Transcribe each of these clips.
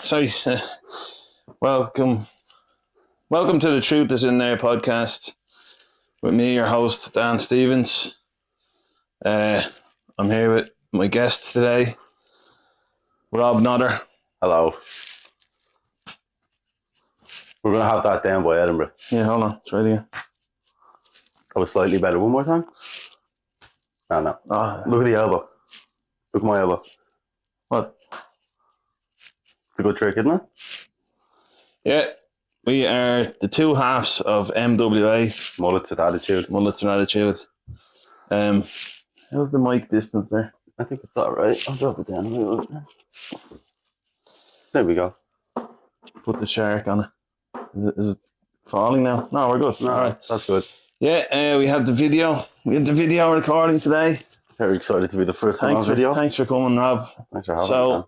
sorry. Welcome to the Truth Is In There podcast with me, your host, Dan Stevens. I'm here with my guest today, Rob Nother. Hello. We're going to have that down by Edinburgh. Yeah, hold on. Try it again. That was slightly better. One more time? No. Look at the elbow. Look at my elbow. What? It's a good trick, isn't it? Yeah. We are the two halves of M.W.A. Mullets with attitude. Mullets with attitude. How's the mic distance there? I think it's alright. I'll drop it down a little bit. There we go. Put the shark on it. Is it falling now? No, we're good. No, all right. That's good. Yeah, we had the video. We had the video recording today. Very excited to be the first one on video. Thanks for coming, Rob. Thanks for having me.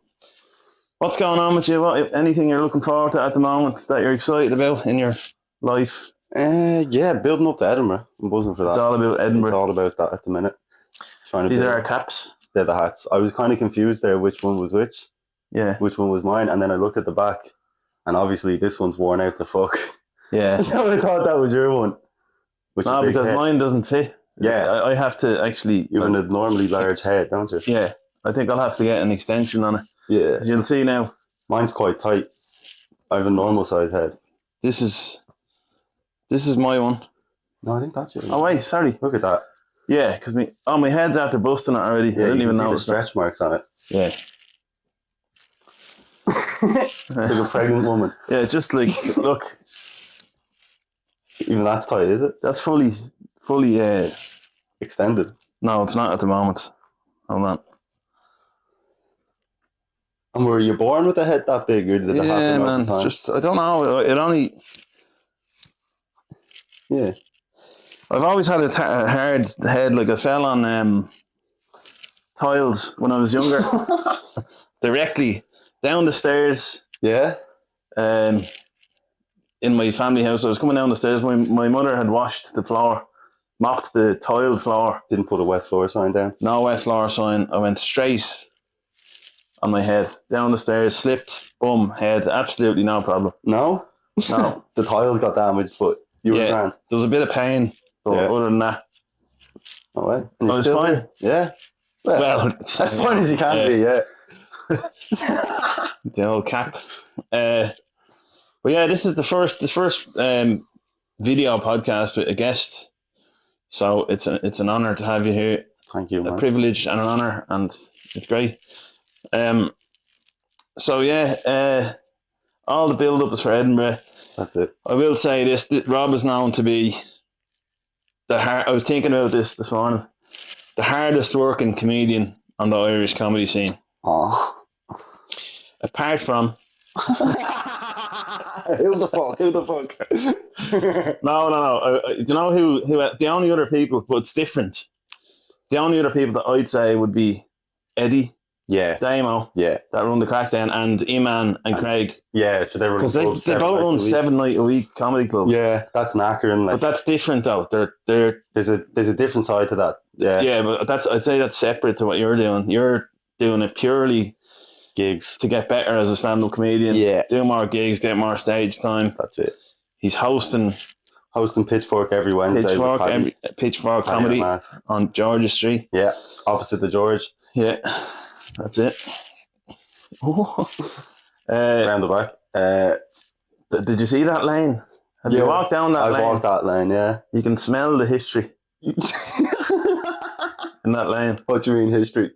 What's going on with you? Anything you're looking forward to at the moment that you're excited about in your life? Yeah, building up to Edinburgh. I'm buzzing for that. It's all about Edinburgh. It's all about that at the minute. These are our caps. They're the hats. I was kind of confused there which one was which. Yeah. Which one was mine. And then I looked at the back and obviously this one's worn out to fuck. Yeah. So I thought that was your one. No, because mine doesn't fit. Yeah. I have to actually... You have an abnormally large head, don't you? Yeah. I think I'll have to get an extension on it. Yeah. As you'll see now. Mine's quite tight. I have a normal size head. This is my one. No, I think that's yours. Oh wait, sorry. Look at that. Yeah, because my head's after busting it already. Yeah, I didn't even know the stretch marks on it. Yeah. Like a pregnant woman. Yeah, just like, look. Even that's tight, is it? That's fully extended. No, it's not at the moment. Hold on. And were you born with a head that big, or did it happen man, over time? just I don't know. It only. Yeah. I've always had a hard head. Like I fell on tiles when I was younger. Directly down the stairs. Yeah. In my family house, I was coming down the stairs. My mother had washed the floor, mopped the tile floor. Didn't put a wet floor sign down. No wet floor sign. I went straight on my head down the stairs, slipped, boom, head. Absolutely no problem. No. No. The tiles got damaged, but you were grand. There was a bit of pain, but other than that, all right. I was fine. Yeah. Well, as fine as you can be. Yeah. The old cap. But yeah, this is the first video podcast with a guest. So it's an honor to have you here. Thank you, man. A privilege and an honor, and it's great. So yeah, all the build up is for Edinburgh. That's it. I will say this: Rob is known to be I was thinking about this morning. The hardest working comedian on the Irish comedy scene. Oh. Apart from. Who the fuck? No. Do you know who the only other people, but it's different. The only other people that I'd say would be Eddie. Yeah. Damo. Yeah. That run the Crackdown, and Eman and Craig. Yeah, so they run because they both run 7 night a week comedy clubs. Yeah, that's knackering. But that's different though. There's a different side to that. Yeah. Yeah, but I'd say that's separate to what you're doing. You're doing it purely gigs to get better as a stand-up comedian. Yeah. Do more gigs, get more stage time. That's it. He's hosting Pitchfork every Wednesday. Pitchfork comedy on Georgia Street. Yeah, opposite the George. Yeah, that's it. Around the back. Did you see that lane? Have you walked down that lane? I've walked that lane, yeah. You can smell the history in that lane. What do you mean history?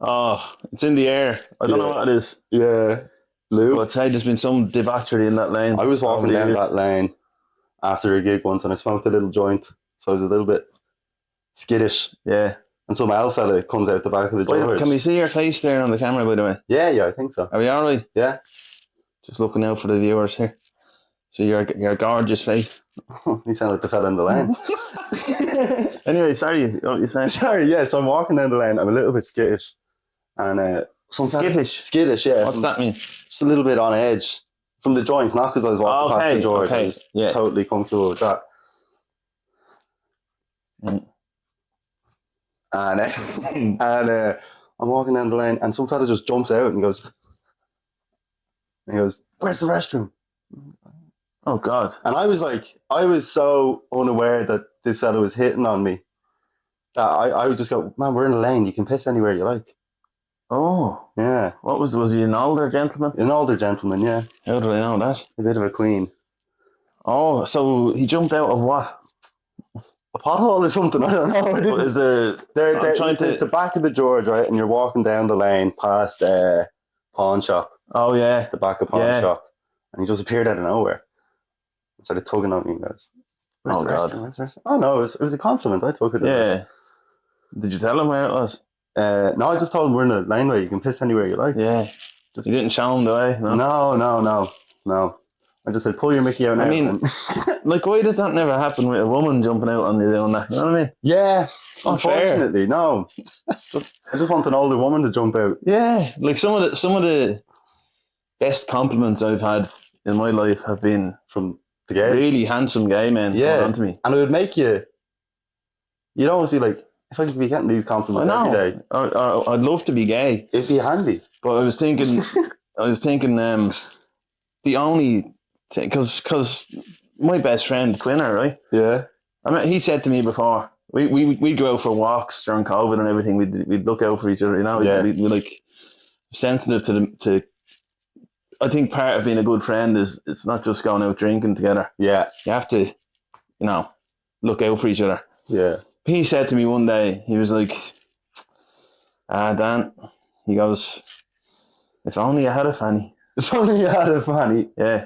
Oh, it's in the air. I don't know what it is. Yeah. Lou? But I'd say there's been some debauchery in that lane. I was walking down that lane after a gig once and I smoked a little joint. So I was a little bit skittish. Yeah. And some owl fella comes out the back of the George. Can we see your face there on the camera, by the way? Yeah, I think so. Are we all right? Yeah. Just looking out for the viewers here. See your gorgeous face. You sound like the fella in the lane. Anyway, sorry, what were you saying? Sorry, yeah, so I'm walking down the lane. I'm a little bit skittish. And skittish, yeah. What's that mean? Just a little bit on edge from the joints, not because I was walking past the George. I was totally comfortable with that. And I'm walking down the lane and some fella just jumps out and goes, And he goes, "Where's the restroom?" Oh God. And I was so unaware that this fella was hitting on me that I would just go, "Man, we're in a lane. You can piss anywhere you like." Oh. Yeah. What was he an older gentleman? An older gentleman, yeah. How did I know that? A bit of a queen. Oh, so he jumped out of what? A pothole or something, I don't know. Is there... There's the back of the George, right? And you're walking down the lane past pawn shop. Oh, yeah. The back of pawn shop. And he just appeared out of nowhere. And started tugging on me and goes, "Where's the God. restroom? Oh, no, it was a compliment. I took it. Yeah. Did you tell him where it was? No, I just told him we're in a laneway. You can piss anywhere you like. Yeah. You didn't show him the way? No. I just said, pull your Mickey out now. I mean, like, why does that never happen with a woman jumping out on you doing that? You know what I mean? Yeah. Unfortunately, no. I just want an older woman to jump out. Yeah. Like, some of the best compliments I've had in my life have been from the gays. Really handsome gay men coming on to me. And it would make you'd almost be like, if I could be getting these compliments every day. I'd love to be gay. It'd be handy. But I was thinking, the only thing, because my best friend, Quinner, right? Yeah. I mean, he said to me before, we'd go out for walks during COVID and everything. We'd look out for each other, you know? Yeah. We'd like sensitive to I think part of being a good friend is it's not just going out drinking together. Yeah. You have to, look out for each other. Yeah. He said to me one day, he was like, Dan, he goes, if only I had a fanny. If only you had a fanny. Yeah.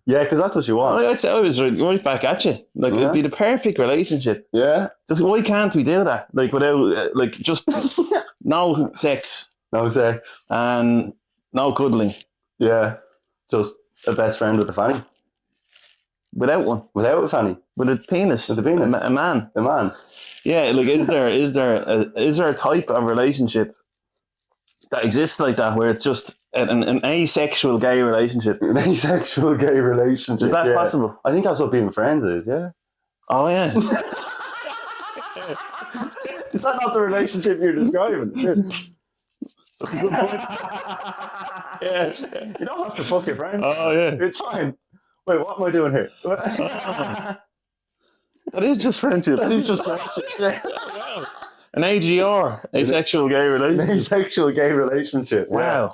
Yeah, because that's what you want. I'd say I was right back at you. Like, it'd be the perfect relationship. Yeah. Just why can't we do that? Like, without, just no sex. No sex. And no cuddling. Yeah. Just a best friend with a fanny. Without one. Without a fanny. With a penis. With a penis. A man. A man. Yeah, like, is there a type of relationship that exists like that, where it's just an asexual gay relationship? An asexual gay relationship. Is that possible? I think that's what being friends is, yeah. Oh, yeah. Is that not the relationship you're describing? That's a good point. Yeah. You don't have to fuck your friend. Oh, yeah. It's fine. Wait, what am I doing here? That is just friendship. That is just friendship. Yeah. Wow. An AGR, asexual gay relationship. An asexual gay relationship. Wow.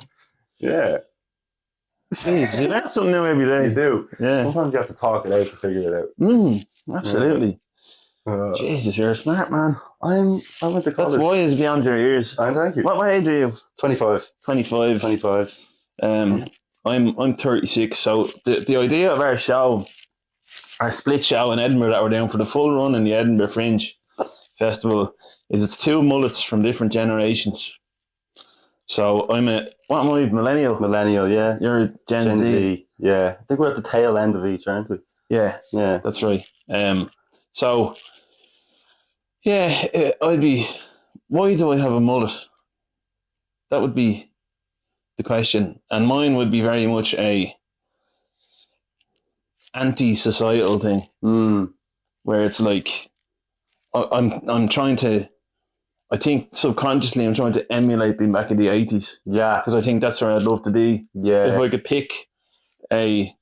Yeah. Jeez, you learn something new every day. You do. Yeah. Sometimes you have to talk it out to figure it out. Absolutely. Jesus, you're a smart man. I went to college. That's wise beyond your ears. Thank you. What age are you? 25. 25. I'm 36. So the idea of our show, our split show in Edinburgh that we're doing for the full run in the Edinburgh Fringe Festival, is it's two mullets from different generations. So what am I, millennial? Millennial, yeah. You're Gen Z. Yeah. I think we're at the tail end of each, aren't we? Yeah. Yeah. That's right. So, yeah, why do I have a mullet? That would be the question. And mine would be very much a anti-societal thing. Where it's like, I'm trying to, I think subconsciously I'm trying to emulate being back in the 80s. Yeah. Because I think that's where I'd love to be. Yeah. If I could pick a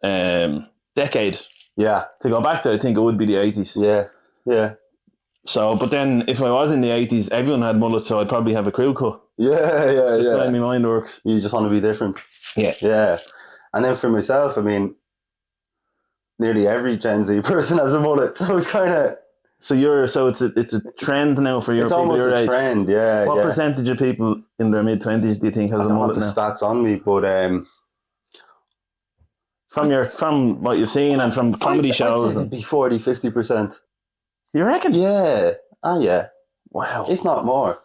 decade to go back to, I think it would be the 80s. Yeah. Yeah. So, but then if I was in the 80s, everyone had mullets, so I'd probably have a crew cut. Yeah. Just the way my mind works. You just want to be different. Yeah. Yeah. And then for myself, I mean, nearly every Gen Z person has a mullet, so it's kind of... So it's a trend now for your people your age. It's almost a trend, yeah. What percentage of people in their mid-20s do you think has a mullet now? I don't have the stats on me, but... From what you've seen and from comedy shows... It'd be 40-50%. You reckon? Yeah. Oh, yeah. Wow. If not more.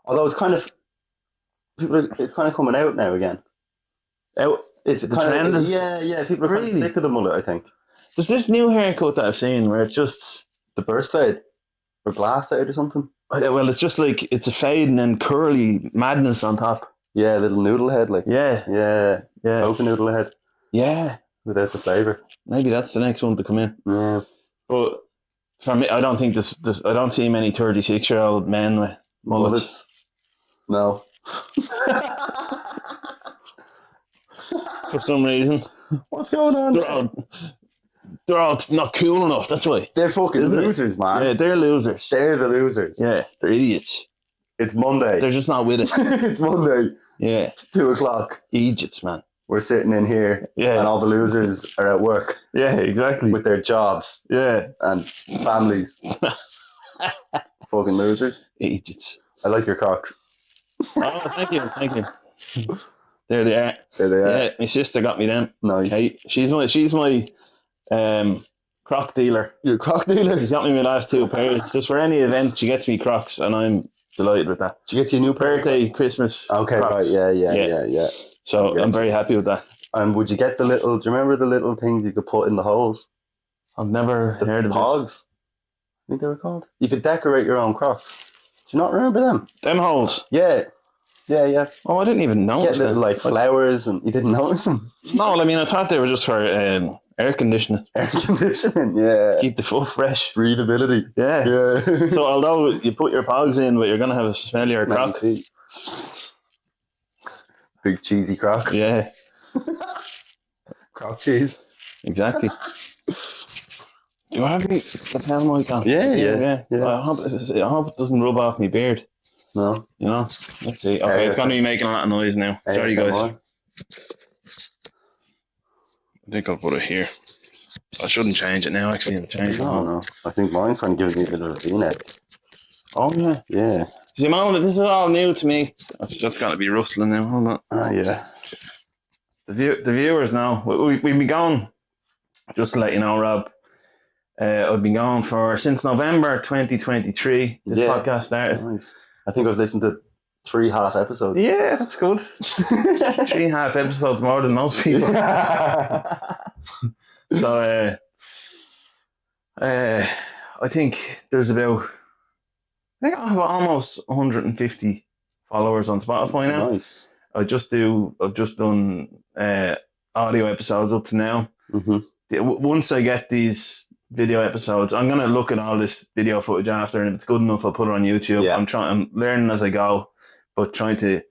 Although it's kind of... It's kind of coming out now again. It's kind of... Yeah. People are kind of sick of the mullet, I think. There's this new haircut that I've seen where it's just... The burst fade? Or blast fade or something? Well, it's just like, it's a fade and then curly madness on top. Yeah, little noodle head, like. Yeah. Open noodle head. Yeah. Without the flavour. Maybe that's the next one to come in. Yeah. But for me, I don't think I don't see many 36-year-old men with mullets. No. for some reason. What's going on? They're all not cool enough. That's why. They're fucking losers, man. Yeah, they're losers. They're the losers. Yeah, they're idiots. It's Monday. They're just not with it. It's Monday. Yeah. It's 2:00. Idiots, man. We're sitting in here, and all the losers are at work. Yeah, exactly. With their jobs. Yeah. And families. Fucking losers. Idiots. I like your Crocs. Oh, thank you. There they are. Yeah, my sister got me them. Nice. Kate. She's my Croc dealer. Your Croc dealer? She's got me my last 2 pairs. Just for any event, she gets me Crocs, and I'm delighted with that. She gets you a new birthday, Christmas. Okay, Crocs. Right. Yeah. So I'm very happy with that. And would you get do you remember the little things you could put in the holes? I've never heard of pogs. I think they were called. You could decorate your own Crocs. Do you not remember them? Them holes? Yeah. Oh, I didn't even notice them. Like flowers, and you didn't notice them? No, I mean, I thought they were just for air conditioning. Air conditioning, yeah. To keep the foot fresh. Breathability. Yeah. So although you put your pogs in, but you're going to have a smellier Croc. Big cheesy Croc. Yeah. Croc cheese. Exactly. Do you have any lapel mic on? Yeah. I hope it doesn't rub off my beard. No. You know? Let's see. Okay, it's going to be making a lot of noise now. Sorry, guys. I think I'll put it here. I shouldn't change it now, actually. No. I think mine's kind of giving me a bit of a V-neck. Oh, yeah. Yeah. See, man, this is all new to me. That's got to be rustling now. Hold on. Oh, yeah. The viewers now. We've been going, just to let you know, Rob, I've been going since November 2023. This podcast started. Nice. I think I was listening to 3 half episodes. Yeah, that's good. 3 half episodes more than most people. So, I think there's about, I have almost 150 followers on Spotify now. Nice. I've just done audio episodes up to now. Mm-hmm. Once I get these video episodes, I'm gonna look at all this video footage after, and if it's good enough, I'll put it on YouTube. Yeah. I'm learning as I go, but trying to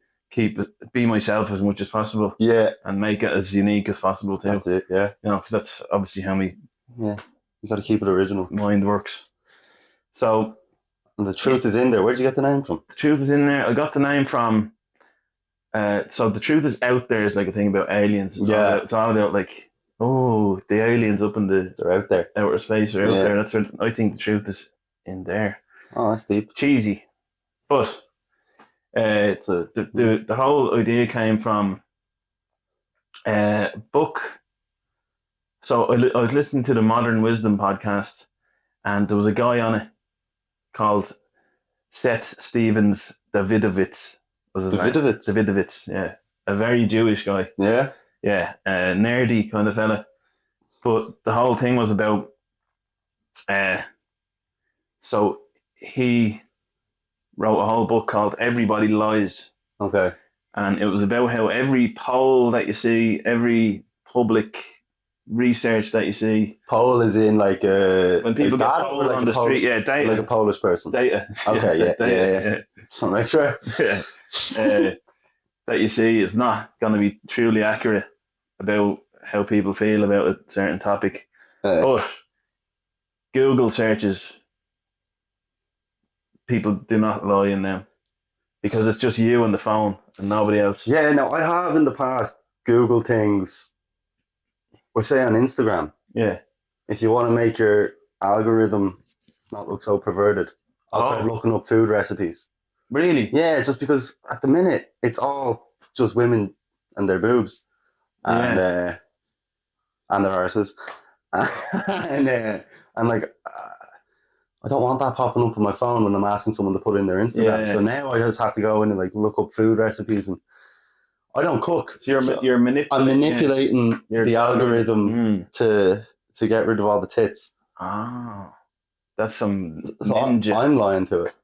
be myself as much as possible. Yeah. And make it as unique as possible too. That's it. Yeah. You know, because that's obviously how me. Yeah. You got to keep it original. Mind works. So. And the truth is in there. Where'd you get the name from? The truth is in there. I got the name from. So the truth is out there is like a thing about aliens. It's all about like. Oh, the aliens up in they're out there. Outer space are out there. That's what I think the truth is in there. Oh, that's deep. Cheesy. But the whole idea came from a book. So I was listening to the Modern Wisdom podcast, and there was a guy on it called Seth Stevens Davidovitz. Davidovitz, yeah. A very Jewish guy. Yeah. Yeah, nerdy kind of fella. But the whole thing was about, so he wrote a whole book called Everybody Lies. Okay. And it was about how every poll that you see, every public research that you see. Poll is in like when people get polled like on the street, data. Like a Polish person. Data. Okay, yeah. Just want to make sure. Yeah. That you see is not going to be truly accurate about how people feel about a certain topic. But Google searches, people do not lie in them because it's just you on the phone and nobody else. Yeah, no, I have in the past Google things, or say on Instagram. Yeah. If you want to make your algorithm not look so perverted, I'll start looking up food recipes. Really? Yeah, just because at the minute it's all just women and their boobs and their arses. and like, I don't want that popping up on my phone when I'm asking someone to put in their Instagram. Yeah. So now I just have to go in and like look up food recipes, and I don't cook. So you're manipulating. I'm manipulating the algorithm to get rid of all the tits. Oh, that's some ninja. I'm lying to it.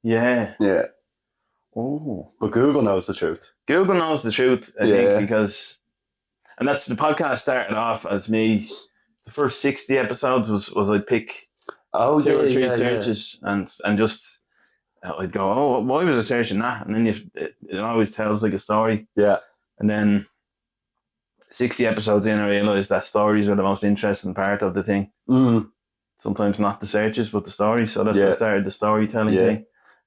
Yeah. Yeah. Oh. But Google knows the truth. Google knows the truth, I think, because, and that's the podcast started off as me. The first 60 episodes was I'd pick two or three searches and just I'd go, oh, why was I searching that? And then it always tells like a story. Yeah. And then 60 episodes in, I realised that stories are the most interesting part of the thing. Sometimes not the searches, but the stories. So that's I started the storytelling thing.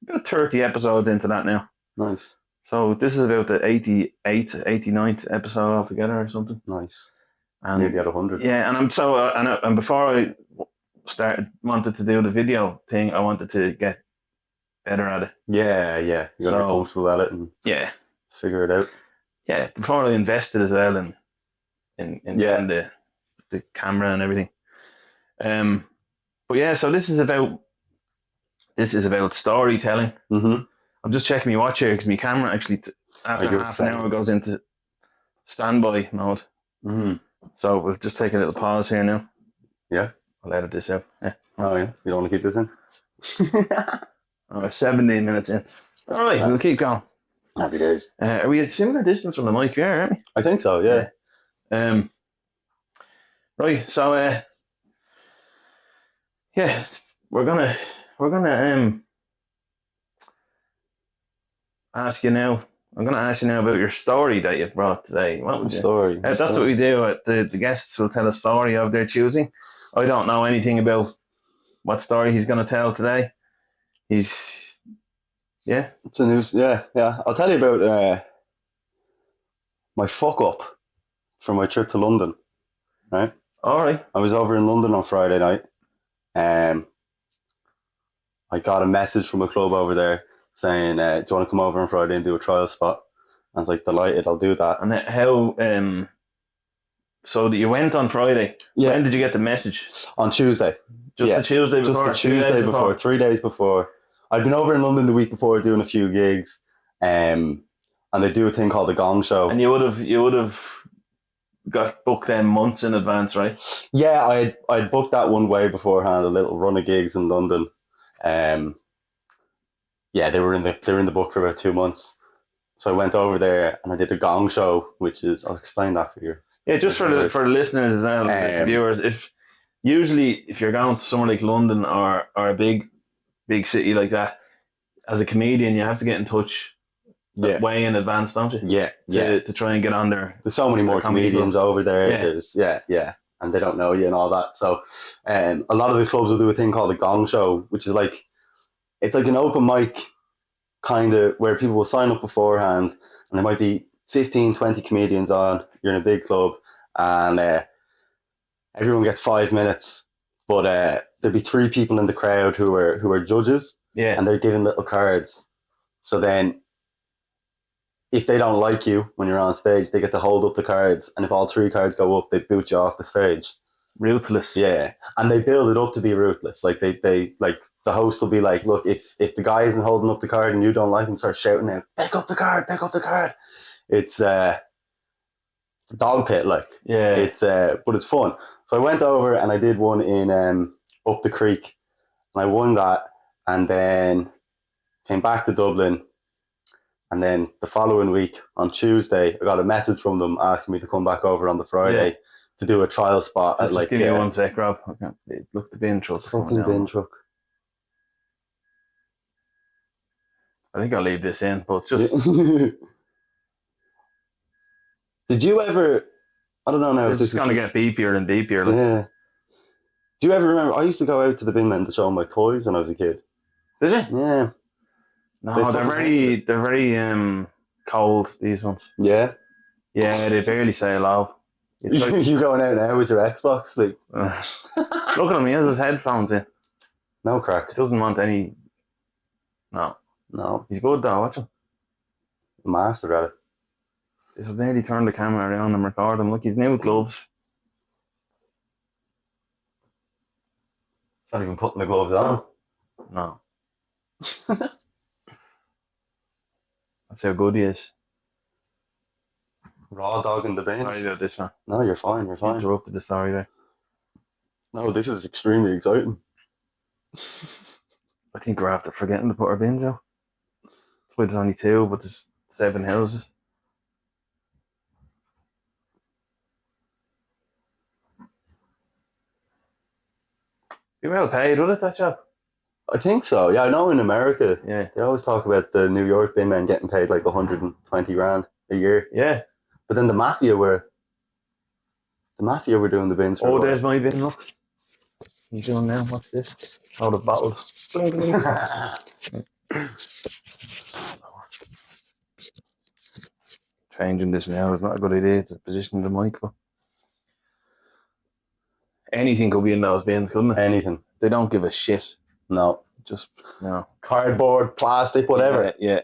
About 30 episodes into that now. Nice. So this is about the 88th, 89th episode altogether or something. Nice. And nearly at 100. Yeah, and I'm so and before I wanted to do the video thing, I wanted to get better at it. Yeah. You got to be comfortable at it and figure it out. Yeah, before I invested as well in the camera and everything. But yeah, so this is about storytelling. I'm just checking my watch here because my camera actually after half an hour goes into standby mode. So we'll just take a little pause here now. Yeah, I'll edit this out. Yeah. Oh yeah, you don't want to keep this in? 17 minutes in. All right, we'll keep going. Happy days. Are we at similar distance from the mic? Yeah, aren't we? I think so. Yeah. Right. So we're gonna ask you now. I'm gonna ask you now about your story that you brought today. What was story? That's what we do. The guests will tell a story of their choosing. I don't know anything about what story he's gonna tell today. It's a news. Yeah. I'll tell you about my fuck up from my trip to London. Right. All right. I was over in London on Friday night. I got a message from a club over there saying, do you want to come over on Friday and do a trial spot? I was like, delighted, I'll do that. And how, so that you went on Friday. Yeah. When did you get the message? On Tuesday. Just the Tuesday before? Just the Tuesday before, 3 days before. I'd been over in London the week before doing a few gigs. And they do a thing called the Gong Show. And you would have got booked them months in advance, right? Yeah, I'd booked that one way beforehand, a little run of gigs in London. They were in the book for about 2 months. So I went over there and I did a Gong Show, which is, I'll explain that for you. Yeah, just for the listeners as well, the viewers. If you're going to somewhere like London or a big city like that, as a comedian, you have to get in touch way in advance, don't you? Yeah. To try and get on there. There's so many more comedians over there. Yeah. There's and they don't know you and all that. So a lot of the clubs will do a thing called the Gong Show, which is like, it's like an open mic kind of where people will sign up beforehand and there might be 15, 20 comedians on. You're in a big club and everyone gets 5 minutes, but there'll be 3 people in the crowd who are judges. Yeah. And they're given little cards. So then if they don't like you when you're on stage, they get to hold up the cards, and if all 3 cards go up, they boot you off the stage. Ruthless. Yeah. And they build it up to be ruthless. Like they like the host will be like, look, if the guy isn't holding up the card and you don't like him, start shouting out, pick up the card. It's a dog pit, like. Yeah. It's but it's fun. So I went over and I did one in up the creek, and I won that, and then came back to Dublin. And then the following week on Tuesday, I got a message from them asking me to come back over on the Friday to do a trial spot at like. Give me 1 sec, Rob. Look, the bin truck. Fucking bin truck. I think I'll leave this in, but just. Did you ever? I don't know now. It's just gonna get beepier and beepier. Like. Yeah. Do you ever remember? I used to go out to the bin men to show them my toys when I was a kid. Did you? Yeah. No, they're very cold, these ones. Yeah? Yeah, they barely say hello. You going out now with your Xbox? Like. Look at him, he has his headphones in. No crack. He doesn't want any... No. He's good though, watch him. Master at it. He's nearly turned the camera around and record him. Look, he's new with gloves. It's not even putting the gloves on. No. That's how good he is. Raw dog in the bins. Sorry about this, man. No, you're fine. Interrupted the story there. No, this is extremely exciting. I think we're after forgetting to put our bins out. That's why there's only 2, but there's 7 houses. Be well paid, would it, that job? I think so. Yeah, I know in America, they always talk about the New York bin men getting paid like 120 grand a year. Yeah. But then the mafia were The Mafia were doing the bins for a Oh, while. there's my bin, look. What are you doing now? What's this? Out of bottles. Bling, bling. Changing this now is not a good idea. It's a position of the mic, but anything could be in those bins, couldn't it? Anything. They don't give a shit. No. Just, no. Cardboard, plastic, whatever. Yeah.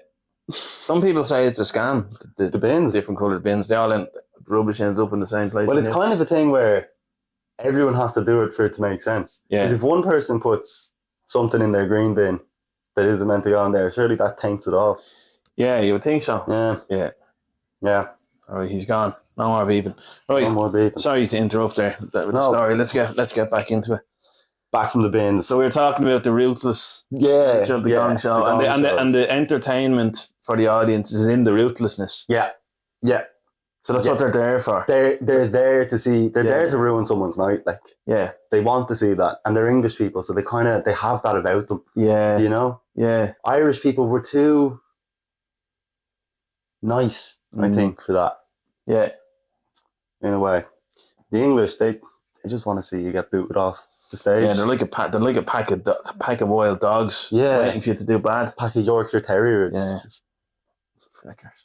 Some people say it's a scam. The bins. Different coloured bins. They all end, rubbish ends up in the same place. Well, it's kind of a thing where everyone has to do it for it to make sense. Yeah. Because if one person puts something in their green bin that isn't meant to go in there, surely that taints it off. Yeah, you would think so. Yeah. All right, he's gone. No more beeping. Right. No more beeping. Sorry to interrupt there with the story. Let's get back into it. Back from the bins. So we were talking about the ruthless nature of the Gong Show, and the entertainment for the audience is in the ruthlessness. Yeah. So that's what they're there for. They're there to see. They're there to ruin someone's night. Like, yeah, they want to see that, and they're English people, so they have that about them. Yeah, you know. Yeah, Irish people were too nice, I think, for that. Yeah, in a way, the English they just want to see you get booted off the stage. Yeah, they're like a pack of wild dogs. Yeah, waiting for you to do bad. Pack of Yorkshire Terriers. Yeah, flickers.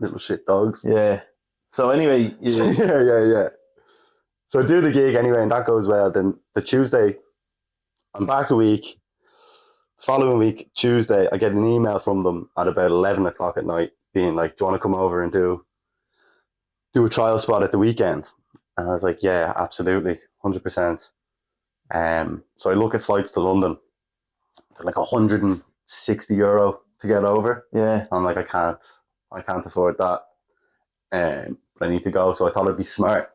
Little shit dogs. Yeah. So anyway, yeah. So I do the gig anyway, and that goes well. Then the Tuesday, I'm back a week. Following week, Tuesday, I get an email from them at about 11 o'clock at night, being like, "Do you want to come over and do a trial spot at the weekend?" And I was like, "Yeah, absolutely, 100%." So I look at flights to London. They're like €160 to get over. Yeah. I'm like, I can't afford that. But I need to go. So I thought it'd be smart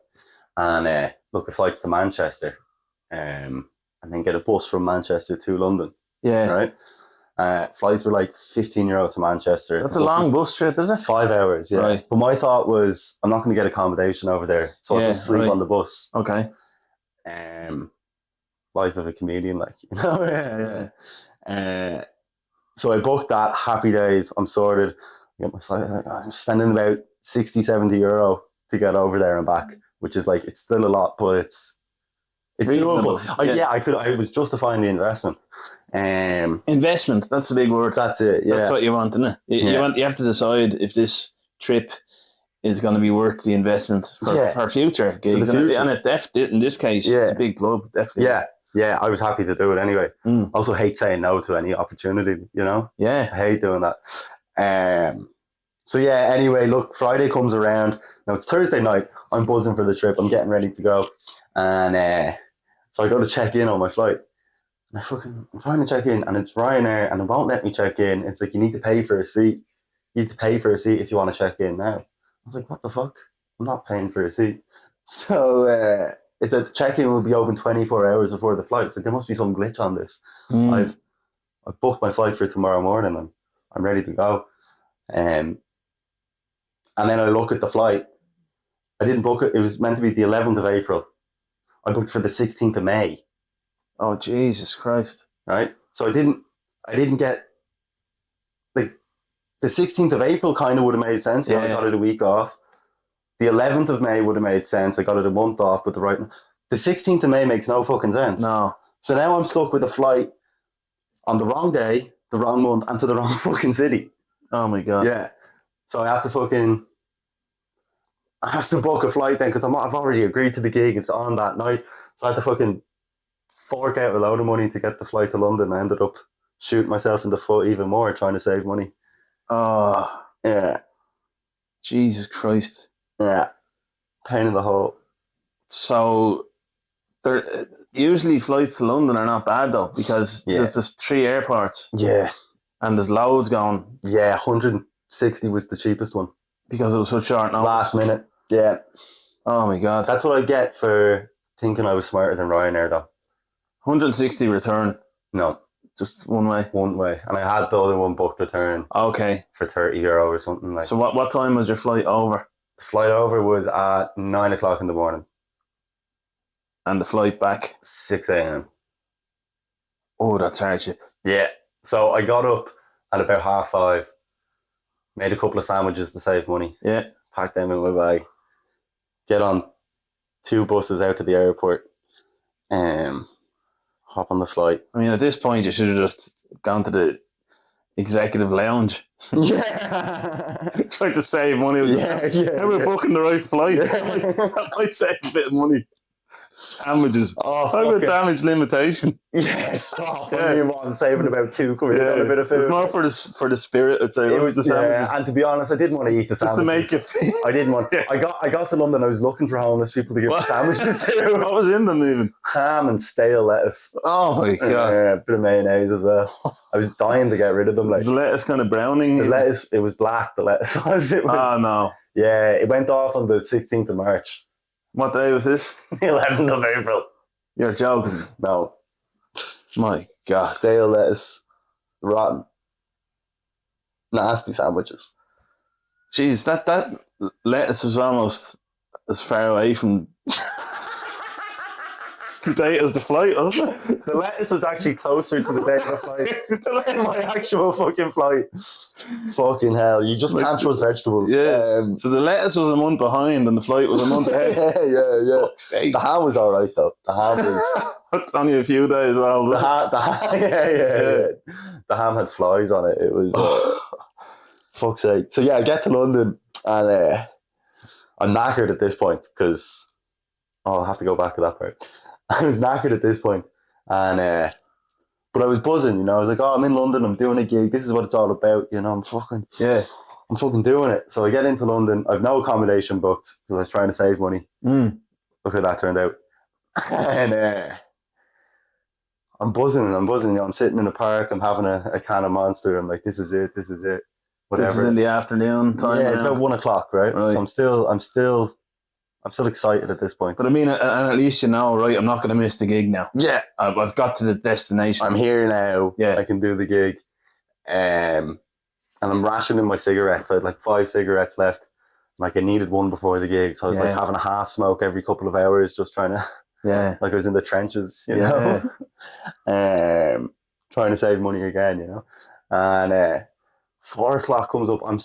and look at flights to Manchester, and then get a bus from Manchester to London. Yeah. Right. Flights were like €15 to Manchester. That's a long bus trip, is it? 5 hours, yeah. Right. But my thought was, I'm not going to get accommodation over there, so I'll just sleep on the bus. Okay. Life of a comedian, like, you know. Yeah. So I booked that. Happy days. I'm sorted. I get my flight. I'm spending about €60-70 to get over there and back, which is like, it's still a lot, but it's reasonable. doable. I was justifying the investment. Investment, that's a big word. That's it. Yeah. That's what you want, isn't it? You have to decide if this trip is going to be worth the investment for future gigs. And in this case, it's a big club, definitely. Yeah, I was happy to do it anyway. I also hate saying no to any opportunity, you know? Yeah. I hate doing that. So yeah, anyway, look, Friday comes around. Now it's Thursday night. I'm buzzing for the trip. I'm getting ready to go. And so I go to check in on my flight. And I'm trying to check in, and it's Ryanair, and it won't let me check in. It's like, you need to pay for a seat. You need to pay for a seat if you want to check in now. I was like, what the fuck? I'm not paying for a seat. So it said check-in will be open 24 hours before the flight. So there must be some glitch on this. I've booked my flight for tomorrow morning, and I'm ready to go. And then I look at the flight. I didn't book it. It was meant to be the 11th of April. I booked for the 16th of May. Oh, Jesus Christ. Right? So I didn't get, like, the 16th of April kind of would have made sense. I got it a week off. The 11th of May would have made sense. I got it a month off, but the 16th of May makes no fucking sense. No. So now I'm stuck with a flight on the wrong day, the wrong month, and to the wrong fucking city. Oh my God. Yeah. So I have to book a flight then, because I've already agreed to the gig. It's on that night. So I had to fucking fork out a load of money to get the flight to London. I ended up shooting myself in the foot even more, trying to save money. Oh. Yeah. Jesus Christ. Yeah. Pain in the hole. So usually flights to London are not bad though, because there's just 3 airports. Yeah. And there's loads going. Yeah, 160 was the cheapest one. Because it was such short notice. Last minute. Yeah. Oh my God. That's what I get for thinking I was smarter than Ryanair though. 160 return? No. Just one way? One way. And I had the other one booked return. Okay. For €30 or something like. So what time was your flight over? The flight over was at 9 o'clock in the morning. And the flight back? 6 a.m. Oh, that's hardship. Yeah. So I got up at about 5:30, made a couple of sandwiches to save money. Yeah. Packed them in my bag. Get on 2 buses out to the airport. Hop on the flight. I mean, at this point, you should have just gone to the executive lounge. Yeah. Tried to save money. Yeah. Now we're booking the right flight. Yeah. That might save a bit of money. Sandwiches. Oh, I have a damage limitation. Yeah, stop. Yeah. I mean, I'm saving about 2 quid on a bit of food. It's more for the spirit, I'd say. It was the sandwiches. Yeah, and to be honest, I didn't want to eat the Just sandwiches. to make it feel. I didn't want. Yeah. I got to London. I was looking for homeless people to give What? sandwiches to. What was in them even? Ham and stale lettuce. Oh my god! Yeah, a bit of mayonnaise as well. I was dying to get rid of them. Like Was the lettuce kind of browning? the lettuce, it was black. The lettuce was. It was. Oh no! Yeah, it went off on the 16th of March. What day was this? 11th of April. You're joking. No, My god! stale lettuce, rotten, nasty sandwiches. Jeez, that lettuce was almost as far away from the date as the flight, wasn't it? The lettuce was actually closer to the day of the flight than my actual fucking flight. Fucking hell, you just can't trust vegetables. Yeah. So the lettuce was a month behind, and the flight was a month ahead. yeah. Fuck's sake. The ham was all right though. The ham was. That's only a few days old. Yeah. The ham had flies on it. It was. Fuck's sake. So yeah, I get to London and I'm knackered at this point because I'll have to go back to that part. I was knackered at this point, and but I was buzzing, you know. I was like, "Oh, I'm in London. I'm doing a gig. This is what it's all about." You know, I'm fucking doing it. So I get into London. I've no accommodation booked because I was trying to save money. Look how that turned out. And I'm buzzing. You know, I'm sitting in the park. I'm having a can of Monster. I'm like, "This is it. Whatever." This is in the afternoon time. Yeah, it's about 1 o'clock, right? So I'm still excited at this point. But I mean, and at least you know, right? I'm not going to miss the gig now. Yeah, I've got to the destination. I'm here now. Yeah, I can do the gig. And I'm rationing my cigarettes. I had like 5 cigarettes left. Like I needed one before the gig, so I was like having a half smoke every couple of hours, just trying to. Yeah. Like I was in the trenches, you know. Trying to save money again, you know. And 4 o'clock comes up. I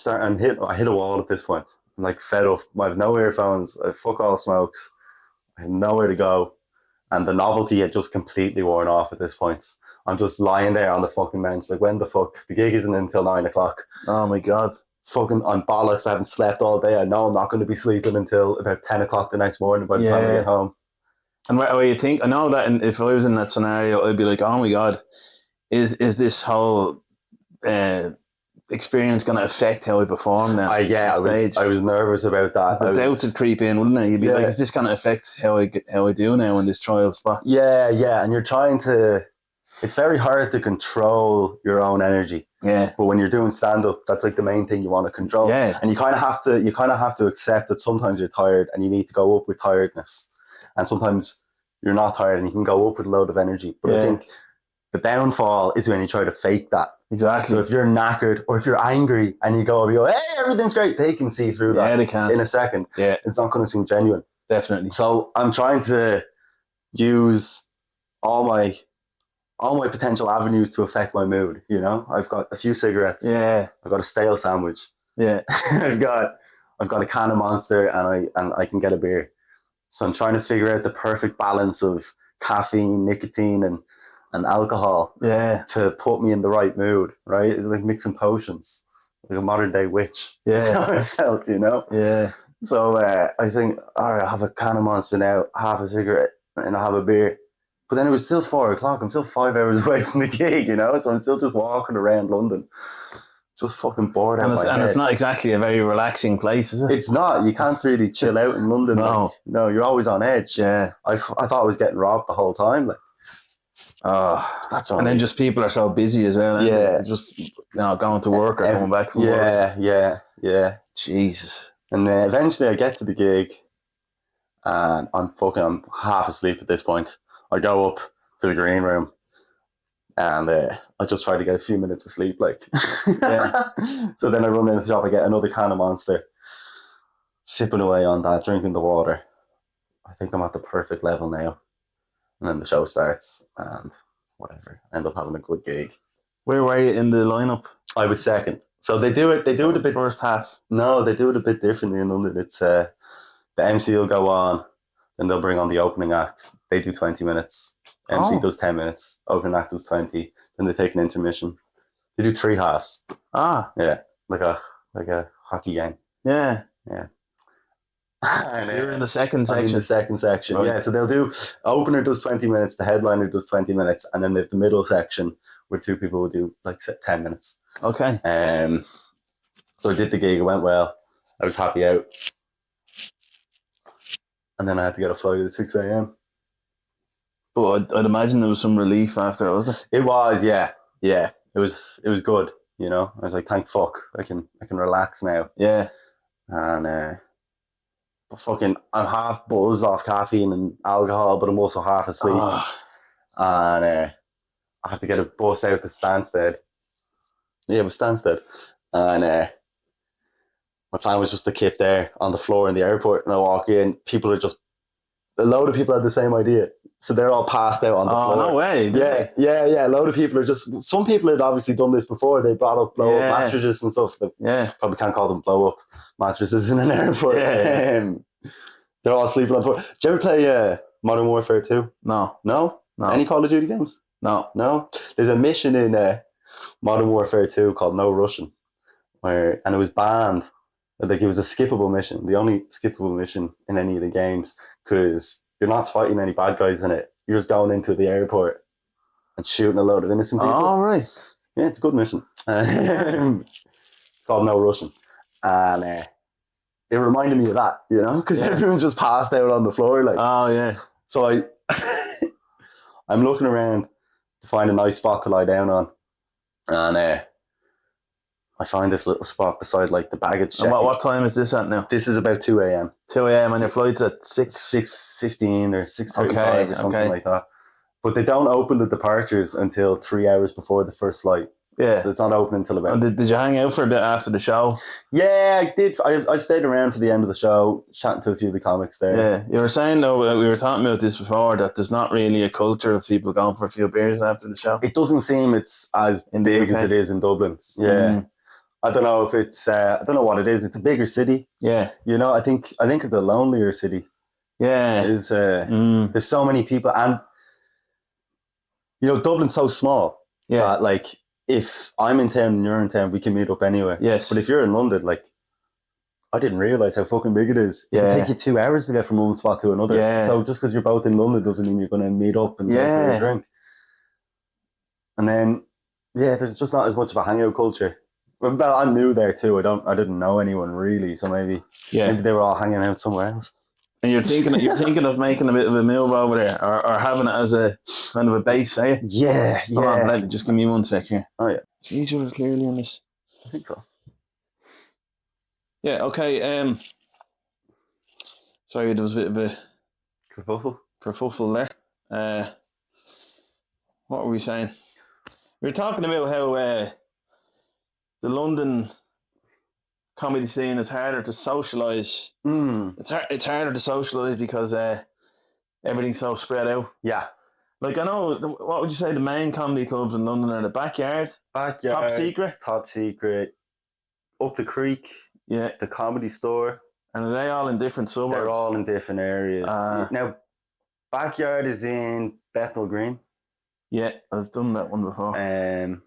hit a wall at this point. I'm like fed up. I have no earphones. I have fuck all smokes. I have nowhere to go. And the novelty had just completely worn off at this point. I'm just lying there on the fucking bench. Like, when the fuck? The gig isn't until 9 o'clock. Oh my God. Fucking, I'm bollocks. I haven't slept all day. I know I'm not going to be sleeping until about 10 o'clock the next morning by the time I get home. And what you think, I know that if I was in that scenario, I'd be like, oh my God, is this whole experience going to affect how I perform now? I was nervous about that. The doubts would creep in, wouldn't it? You'd be like, is this going to affect how I do now in this trial spot? Yeah, and you're trying to. It's very hard to control your own energy. Yeah. But when you're doing stand-up, that's like the main thing you want to control. Yeah. And you kind of have to accept that sometimes you're tired and you need to go up with tiredness, and sometimes you're not tired and you can go up with a load of energy. But I think the downfall is when you try to fake that. Exactly. So if you're knackered or if you're angry and you go, hey, everything's great, they can see through that. Yeah, they can. In a second. Yeah. It's not going to seem genuine. Definitely. So I'm trying to use all my potential avenues to affect my mood. You know, I've got a few cigarettes. Yeah. I've got a stale sandwich. Yeah. I've got a can of Monster and I can get a beer. So I'm trying to figure out the perfect balance of caffeine, nicotine, and alcohol. Yeah. To put me in the right mood. Right. It's like mixing potions, like a modern day witch. Yeah. That's how it felt. You know. Yeah. So I think, all right, I have a can of Monster now, half a cigarette, and I have a beer. But then it was still 4 o'clock. I'm still 5 hours away from the gig, you know? So I'm still just walking around London, just fucking bored out of my head. And it's not exactly a very relaxing place, is it? It's not. You can't really chill out in London. No. No, you're always on edge. Yeah. I thought I was getting robbed the whole time. Like, that's all. And then just people are so busy as well. Yeah. Just going to work or coming back from work. Yeah. Jesus. And eventually I get to the gig and I'm half asleep at this point. I go up to the green room and I just try to get a few minutes of sleep. Like, So then I run into the shop, I get another can of Monster, sipping away on that, drinking the water. I think I'm at the perfect level now. And then the show starts and whatever. I end up having a good gig. Where were you in the lineup? I was second. So they do it a bit. First half. No, they do it a bit differently in London. It's the MC will go on. Then they'll bring on the opening act. They do 20 minutes. MC does 10 minutes. Opening act does 20. Then they take an intermission. They do 3 halves. Yeah, like a hockey game. Yeah. Yeah. So you're in the second section. I'm in the second section. Right. Yeah, so they'll do opener does 20 minutes, the headliner does 20 minutes, and then there's the middle section where 2 people will do like 10 minutes. Okay. So I did the gig, it went well. I was happy out. And then I had to get a flight at 6 a.m. But I'd imagine there was some relief after, wasn't it? It was, yeah. Yeah. It was good, you know. I was like, thank fuck. I can relax now. Yeah. And I'm half buzzed off caffeine and alcohol, but I'm also half asleep. And I have to get a bus out to Stansted. Yeah, it was Stansted. And my plan was just to keep there on the floor in the airport, and I walk in, a load of people had the same idea. So they're all passed out on the floor. Oh, no way. Yeah. A load of people some people had obviously done this before. They brought up blow up mattresses and stuff. Probably can't call them blow up mattresses in an airport. Yeah. They're all sleeping on the floor. Did you ever play Modern Warfare 2? No? Any Call of Duty games? No? There's a mission in Modern Warfare 2 called No Russian, and it was banned. Like, it was a skippable mission, the only skippable mission in any of the games, because you're not fighting any bad guys in it. You're just going into the airport and shooting a load of innocent people. Oh, right. Yeah, it's a good mission. It's called No Russian. And it reminded me of that, you know, because everyone's just passed out on the floor. Like, oh, yeah. So I'm looking around to find a nice spot to lie down on. And I find this little spot beside like the baggage check. And what time is this at now? This is about 2 a.m. 2 a.m. and your flight's at 6:15 or 6:35 or something like that. But they don't open the departures until 3 hours before the first flight. Yeah. So it's not open until about... And did you hang out for a bit after the show? Yeah, I did. I stayed around for the end of the show, chatting to a few of the comics there. Yeah. You were saying, though, we were talking about this before, that there's not really a culture of people going for a few beers after the show. It doesn't seem it's as big as it is in Dublin. Yeah. I don't know if it's... I don't know what it is. It's a bigger city. Yeah. You know, I think it's a lonelier city. Yeah. There's so many people. And, you know, Dublin's so small. Yeah. That, like, if I'm in town and you're in town, we can meet up anywhere. Yes. But if you're in London, like, I didn't realise how fucking big it is. It can take you 2 hours to get from one spot to another. Yeah. So just because you're both in London doesn't mean you're going to meet up and go for a drink. And then, there's just not as much of a hangout culture. Well, I'm new there too. I didn't know anyone really, so maybe they were all hanging out somewhere else. And you're thinking of making a bit of a move over there, or having it as a kind of a base, are you? Yeah. Hold on, just give me 1 sec here. Oh yeah. Jeez, you were clearly on this. I think so. Yeah. Okay. Sorry, there was a bit of a kerfuffle there. What were we saying? We were talking about how the London comedy scene is harder to socialise. It's harder to socialise because everything's so spread out. Yeah. Like, I know, what would you say the main comedy clubs in London are? The Backyard, Top Secret, Up the Creek, the Comedy Store. And are they all in different suburbs? They're all in different areas. Now, Backyard is in Bethnal Green. Yeah, I've done that one before.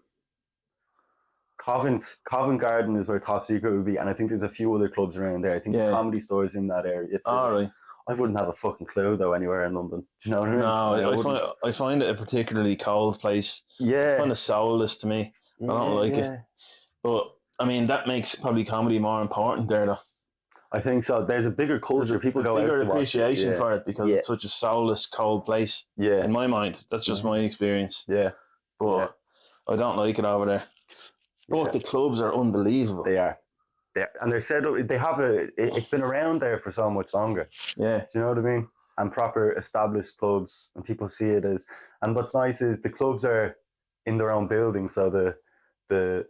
Covent Garden is where Top Secret would be, and I think there's a few other clubs around there. I think the Comedy Store is in that area. It's right. I wouldn't have a fucking clue though anywhere in London. Do you know what I mean? No, I find it a particularly cold place. Yeah, it's kind of soulless to me. I don't like it. But I mean, that makes probably comedy more important there, though. I think so. There's a bigger culture. People go out to watch it. Bigger appreciation for it because it's such a soulless, cold place. Yeah, in my mind, that's just my experience. Yeah, but I don't like it over there. But the clubs are unbelievable. They are. And they're set up, it's been around there for so much longer. Yeah. Do you know what I mean? And proper established clubs, and people see it as, and what's nice is the clubs are in their own building, so the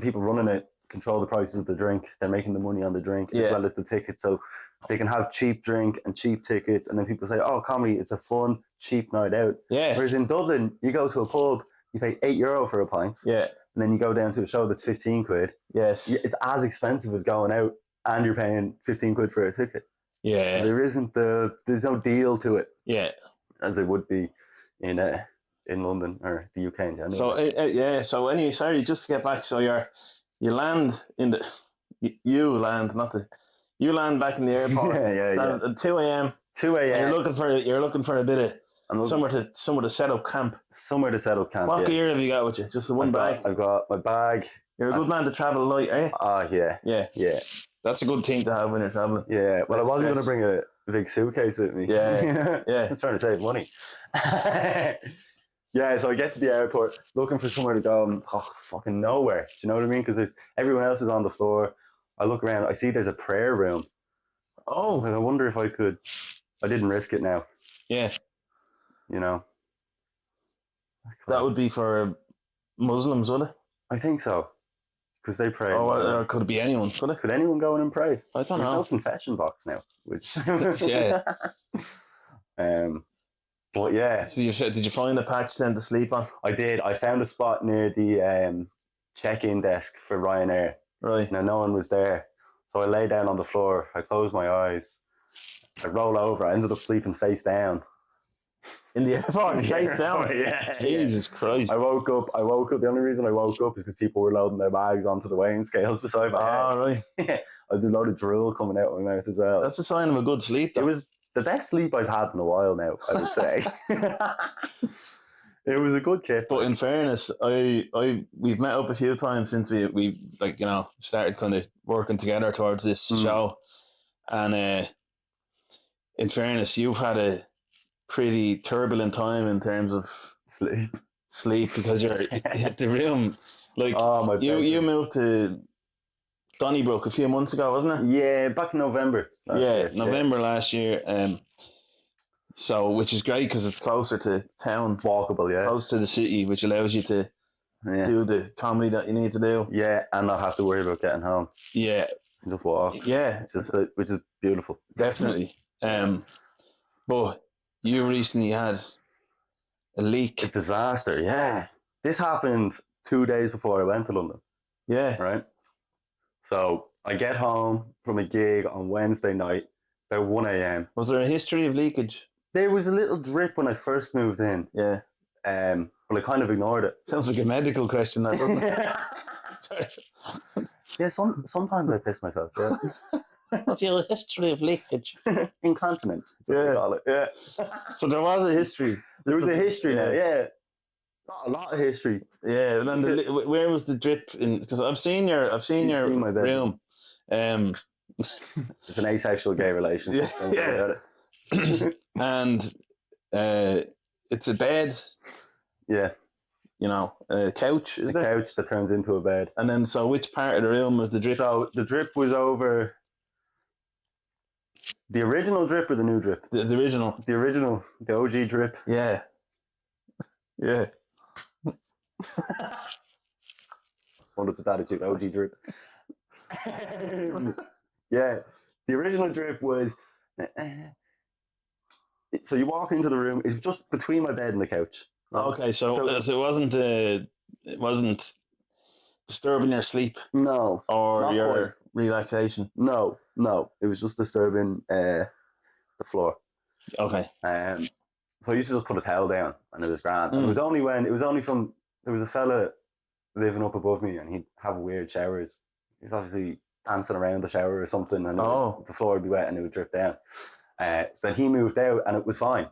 people running it control the prices of the drink. They're making the money on the drink as well as the tickets, so they can have cheap drink and cheap tickets, and then people say, oh, comedy, it's a fun, cheap night out. Yeah. Whereas in Dublin, you go to a pub, you pay €8 for a pint. Yeah. And then you go down to a show that's 15 quid. Yes. It's as expensive as going out, and you're paying 15 quid for a ticket. Yeah. So there's no deal to it Yeah. as there would be in London or the UK in general. So So anyway, sorry, just to get back. So you land in the you land, not the you land back in the airport. Yeah. At 2 a.m. 2 a.m. And you're looking for a bit of somewhere to set up camp. Somewhere to set up camp. What gear have you got with you? Just the one bag. I've got my bag. You're a good man to travel light, eh? Yeah. That's a good thing to have when you're traveling. Yeah. Well, I wasn't going to bring a big suitcase with me. Yeah. I'm trying to save money. Yeah, so I get to the airport looking for somewhere to go and fucking nowhere. Do you know what I mean? Because everyone else is on the floor. I look around, I see there's a prayer room. Oh. And I wonder if I didn't risk it now. Yeah. You know? That would be for Muslims, would it? I think so. Because they pray. Or could it be anyone? Could it? Could anyone go in and pray? I don't know. There's no confession box now. Which yeah. But yeah. So did you find a patch then to sleep on? I did. I found a spot near the check-in desk for Ryanair. Right. Now no one was there. So I lay down on the floor. I closed my eyes. I roll over. I ended up sleeping face down. In the airport, face down? Yeah. Jesus Christ. I woke up. The only reason I woke up is because people were loading their bags onto the weighing scales beside my head. Oh, right. Yeah. I had a load of drool coming out of my mouth as well. That's a sign of a good sleep, though. It was the best sleep I've had in a while now, I would say. It was a good kit. But in fairness, we've met up a few times since we started kind of working together towards this show. And in fairness, you've had a pretty turbulent time in terms of sleep because you're at the room. Like, you moved to Donnybrook a few months ago, wasn't it? Yeah, back in November. November last year. So, which is great because it's closer to town. Walkable, yeah. Close to the city, which allows you to do the comedy that you need to do. Yeah, and not have to worry about getting home. Yeah. Just walk. Yeah. Which is beautiful. Definitely. But you recently had a leak. A disaster, yeah. This happened 2 days before I went to London. Yeah. Right? So I get home from a gig on Wednesday night, about 1 a.m. Was there a history of leakage? There was a little drip when I first moved in. Yeah. But I kind of ignored it. Sounds like a medical question, that doesn't it? Yeah, sometimes I piss myself, yeah. What's your history of leakage? Incontinence. Yeah. So there was a history. There was a history now, yeah. Not a lot of history. Yeah, and then where was the drip in? Because I've seen your my bed. room. It's an asexual gay relationship. Yeah. And it's a bed. Yeah. You know, a couch. A couch that turns into a bed. And then, so which part of the room was the drip? So the drip was over the original drip or the new drip? The original. The original, the OG drip. Yeah. Yeah. Wonder its attitude, OG drip. Yeah. The original drip was. So you walk into the room. It's just between my bed and the couch. Okay, so it wasn't disturbing your sleep. No. Or your relaxation. No. It was just disturbing the floor. Okay. So I used to just put a towel down, and it was grand. And there was a fella living up above me, and he'd have weird showers. He's obviously dancing around the shower or something, and the floor would be wet and it would drip down. So then he moved out, and it was fine.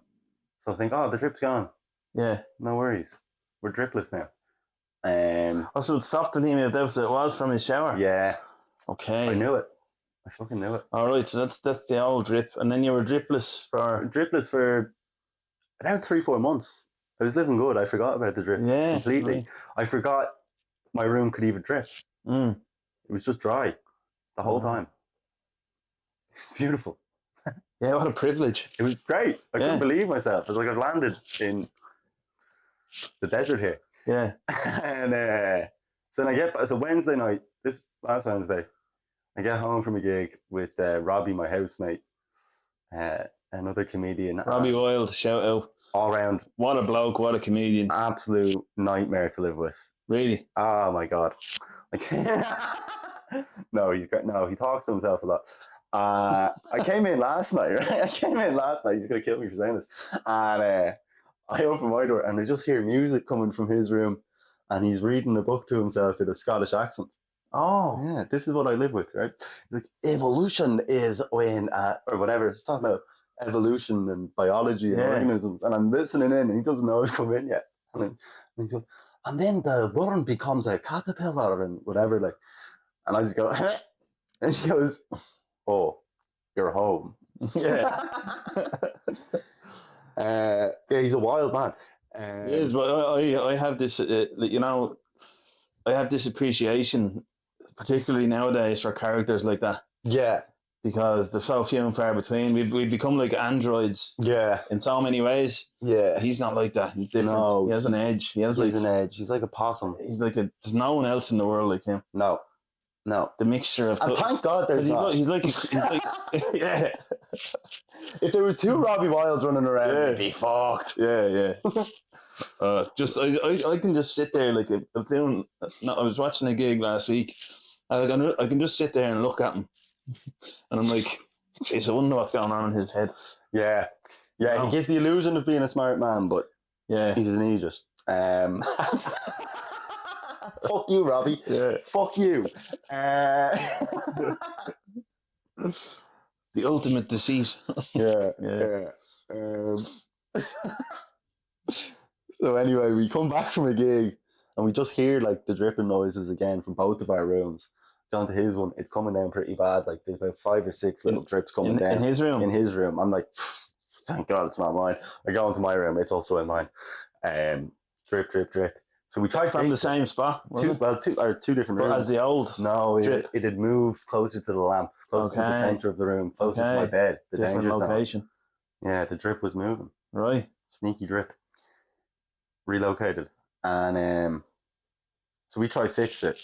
So I think, the drip's gone. Yeah. No worries. We're dripless now. So it stopped when he moved out, so it was from his shower? Yeah. Okay. I knew it. I fucking knew it. All right, so that's the old drip. And then you were dripless for about 3-4 months. I was living good. I forgot about the drip completely. Right. I forgot my room could even drip. It was just dry the whole time. It's beautiful. Yeah, what a privilege. It was great. I couldn't believe myself. It was like I've landed in the desert here. Yeah. And so Wednesday night, this last Wednesday, I get home from a gig with Robbie, my housemate, another comedian. Robbie Wilde, shout out. All around. What a bloke, what a comedian. Absolute nightmare to live with. Really? Oh my God. No, he talks to himself a lot. I came in last night, right? He's going to kill me for saying this. And I open my door and I just hear music coming from his room and he's reading a book to himself with a Scottish accent. Oh. Yeah, this is what I live with, right? He's like, evolution is when, or whatever. It's talking about evolution and biology and organisms. And I'm listening in and he doesn't know I've come in yet. And he's going, and then the worm becomes a caterpillar and whatever. Like, and I just go, and she goes, oh, you're home. Yeah. Yeah, he's a wild man. He is, but I have this, I have this appreciation, particularly nowadays, for characters like that. Yeah. Because they're so few and far between. We've become like androids. Yeah. In so many ways. Yeah. He's not like that. He's different. No. He has an edge. He's an edge. He's like a possum. He's like there's no one else in the world like him. No. The mixture of... And thank God there's not. He's like yeah. If there was two Robbie Wilds running around, yeah. he'd be fucked. Yeah. I can just sit there like I'm doing. No, I was watching a gig last week. I can just sit there and look at him, and I'm like, geez, I wonder what's going on in his head. Yeah. He gives the illusion of being a smart man, but he's an idiot. Fuck you, Robbie. Yeah. Fuck you. The ultimate deceit. Yeah. So anyway, we come back from a gig and we just hear like the dripping noises again from both of our rooms. Down to his one, it's coming down pretty bad. Like there's about 5 or 6 little drips coming down. In his room? In his room. I'm like, thank God it's not mine. I go into my room, it's also in mine. Drip. So we try from the same spot. Two different rooms. As the old. No, it had moved closer to the lamp, closer to the center of the room, closer to my bed. The different danger location. Zone. Yeah, the drip was moving. Right. Sneaky drip. Relocated, and so we try fix it.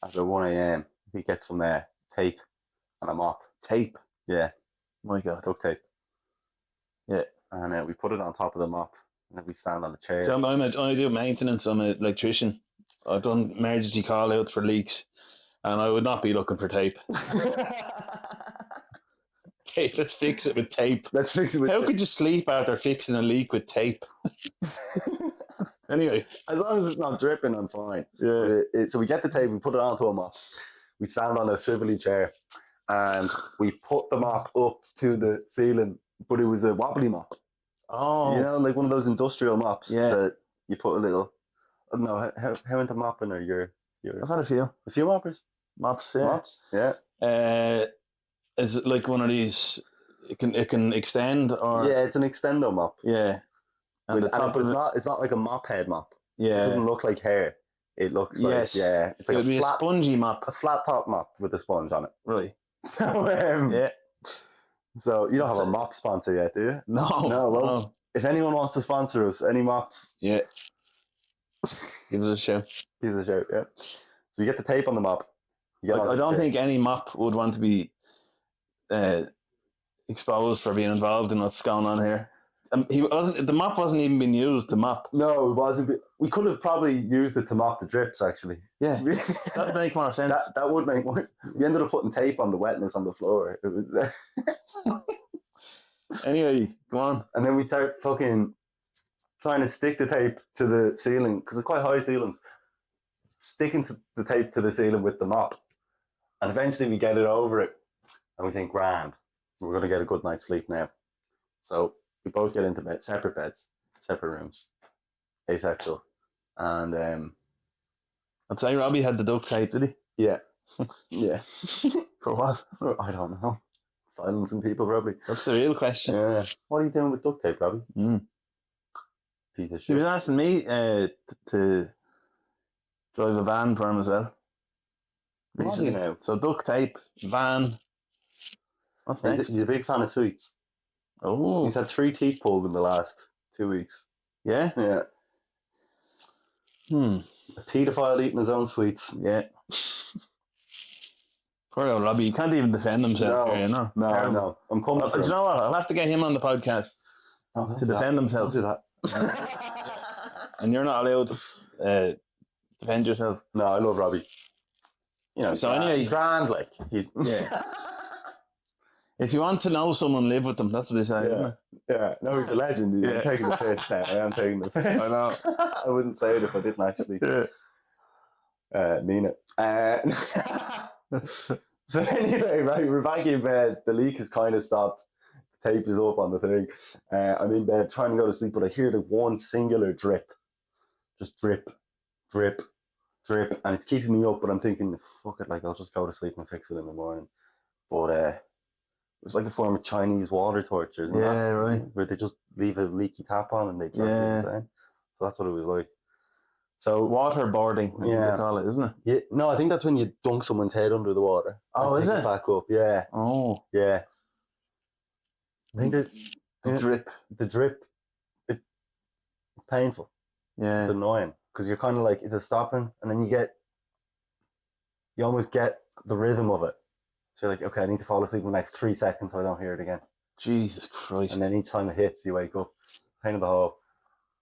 After 1 a.m, we get some tape and a mop. Tape. Yeah. My God. Duct tape. Yeah. And we put it on top of the mop. And then we stand on the chair. So I do maintenance. I'm an electrician. I've done emergency call out for leaks, and I would not be looking for tape. Tape. Let's fix it with tape. How could you sleep after fixing a leak with tape? Anyway, as long as it's not dripping, I'm fine. Yeah. So we get the tape. We put it onto a mop. We stand on a swivelly chair, and we put the mop up to the ceiling, but it was a wobbly mop. Oh, you know, like one of those industrial mops that you put a little. I don't know how into mopping are your. I've had a few moppers. Mops, yeah. Is it like one of these? It can extend, or it's an extendo mop. Yeah, and it's not like a mop head mop. Yeah, it doesn't look like hair. It looks like it's like a spongy mop, a flat top mop with a sponge on it. Right. So So you don't have a mop sponsor yet, do you? No. If anyone wants to sponsor us, any mops, give us a shout. Give us a shout. Yeah. So you get the tape on the mop. I don't think any mop would want to be exposed for being involved in what's going on here. The mop wasn't even being used to mop. No, it wasn't. We could have probably used it to mop the drips, actually. Yeah, that'd make more sense. That would make more sense. We ended up putting tape on the wetness on the floor. It was. Anyway, go on. And then we start fucking trying to stick the tape to the ceiling, because it's quite high ceilings. Sticking the tape to the ceiling with the mop. And eventually we get it over it. And we think, grand, we're going to get a good night's sleep now. So we both get into separate beds, separate rooms, asexual. And I'd say Robbie had the duct tape, did he? Yeah. Yeah. For what? I don't know. Silencing people, probably. That's the real question. Yeah. What are you doing with duct tape, Robbie? Piece of shit. He was asking me to drive a van for him as well. Recently. Now? So duct tape, van. What's next? He's a big fan of sweets. Oh. He's had 3 teeth pulled in the last 2 weeks. Yeah? Yeah. A paedophile eating his own sweets. Yeah. Poor old Robbie, he can't even defend himself here, you know? No. I'm coming for him. Do you know what? I'll have to get him on the podcast to defend himself. Don't do that. And you're not allowed to defend yourself. No, I love Robbie. You know, so anyway, he's grand, like. He's... Yeah. If you want to know someone, live with them. That's what they say, isn't it? Yeah. No, he's a legend. I'm taking the piss. I am taking the piss. I know. I wouldn't say it if I didn't actually mean it. So anyway, right, we're back in bed. The leak has kind of stopped. The tape is up on the thing. I'm in bed trying to go to sleep, but I hear the one singular drip. Just drip, drip, drip. And it's keeping me up, but I'm thinking, fuck it, like I'll just go to sleep and fix it in the morning. But it was like a form of Chinese water torture, isn't that? Right. Where they just leave a leaky tap on and they turn things on. So that's what it was like. So waterboarding, I think they call it, isn't it? Yeah. No, I think that's when you dunk someone's head under the water. Oh, is it? Back up, yeah. Oh. Yeah. I think the drip. The drip, it's painful. Yeah. It's annoying. Because you're kind of like, is it stopping? And then you almost get the rhythm of it. So you're like, okay, I need to fall asleep in the next 3 seconds so I don't hear it again. Jesus Christ. And then each time it hits, you wake up. Pain in the hole.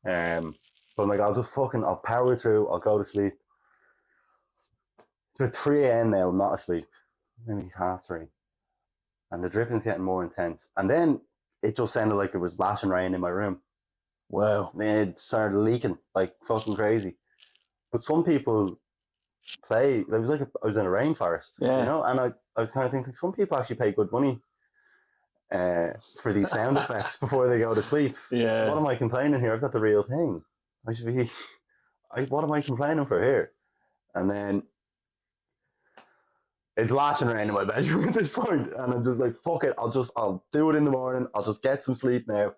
But I'm like, I'll power through, I'll go to sleep. It's about 3 a.m. now, I'm not asleep. Maybe it's 3:30. And the dripping's getting more intense. And then it just sounded like it was lashing rain in my room. Wow. And it started leaking like fucking crazy. But some people play, it was like I was in a rainforest, you know? And I was kind of thinking, some people actually pay good money for these sound effects before they go to sleep. Yeah. What am I complaining here? I've got the real thing. I should be, what am I complaining for here? And then it's lashing rain in my bedroom at this point, and I'm just like, fuck it, I'll do it in the morning, I'll just get some sleep now.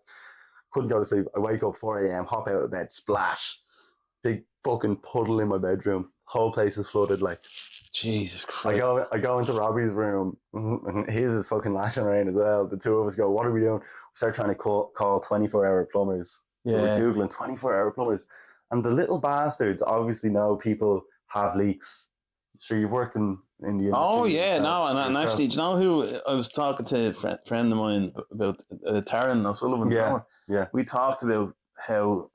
Couldn't go to sleep. I wake up 4 a.m, hop out of bed, splash. Big fucking puddle in my bedroom. Whole place is flooded, like. Jesus Christ. I go into Robbie's room, and his is fucking lashing rain as well. The two of us go, what are we doing? We start trying to call 24-hour plumbers. So we're Googling 24-hour plumbers. And the little bastards obviously know people have leaks. Sure, you've worked in the industry. Oh, yeah, no, and actually, do you know who I was talking to a friend of mine about, Taryn O'Sullivan? Yeah. We talked about how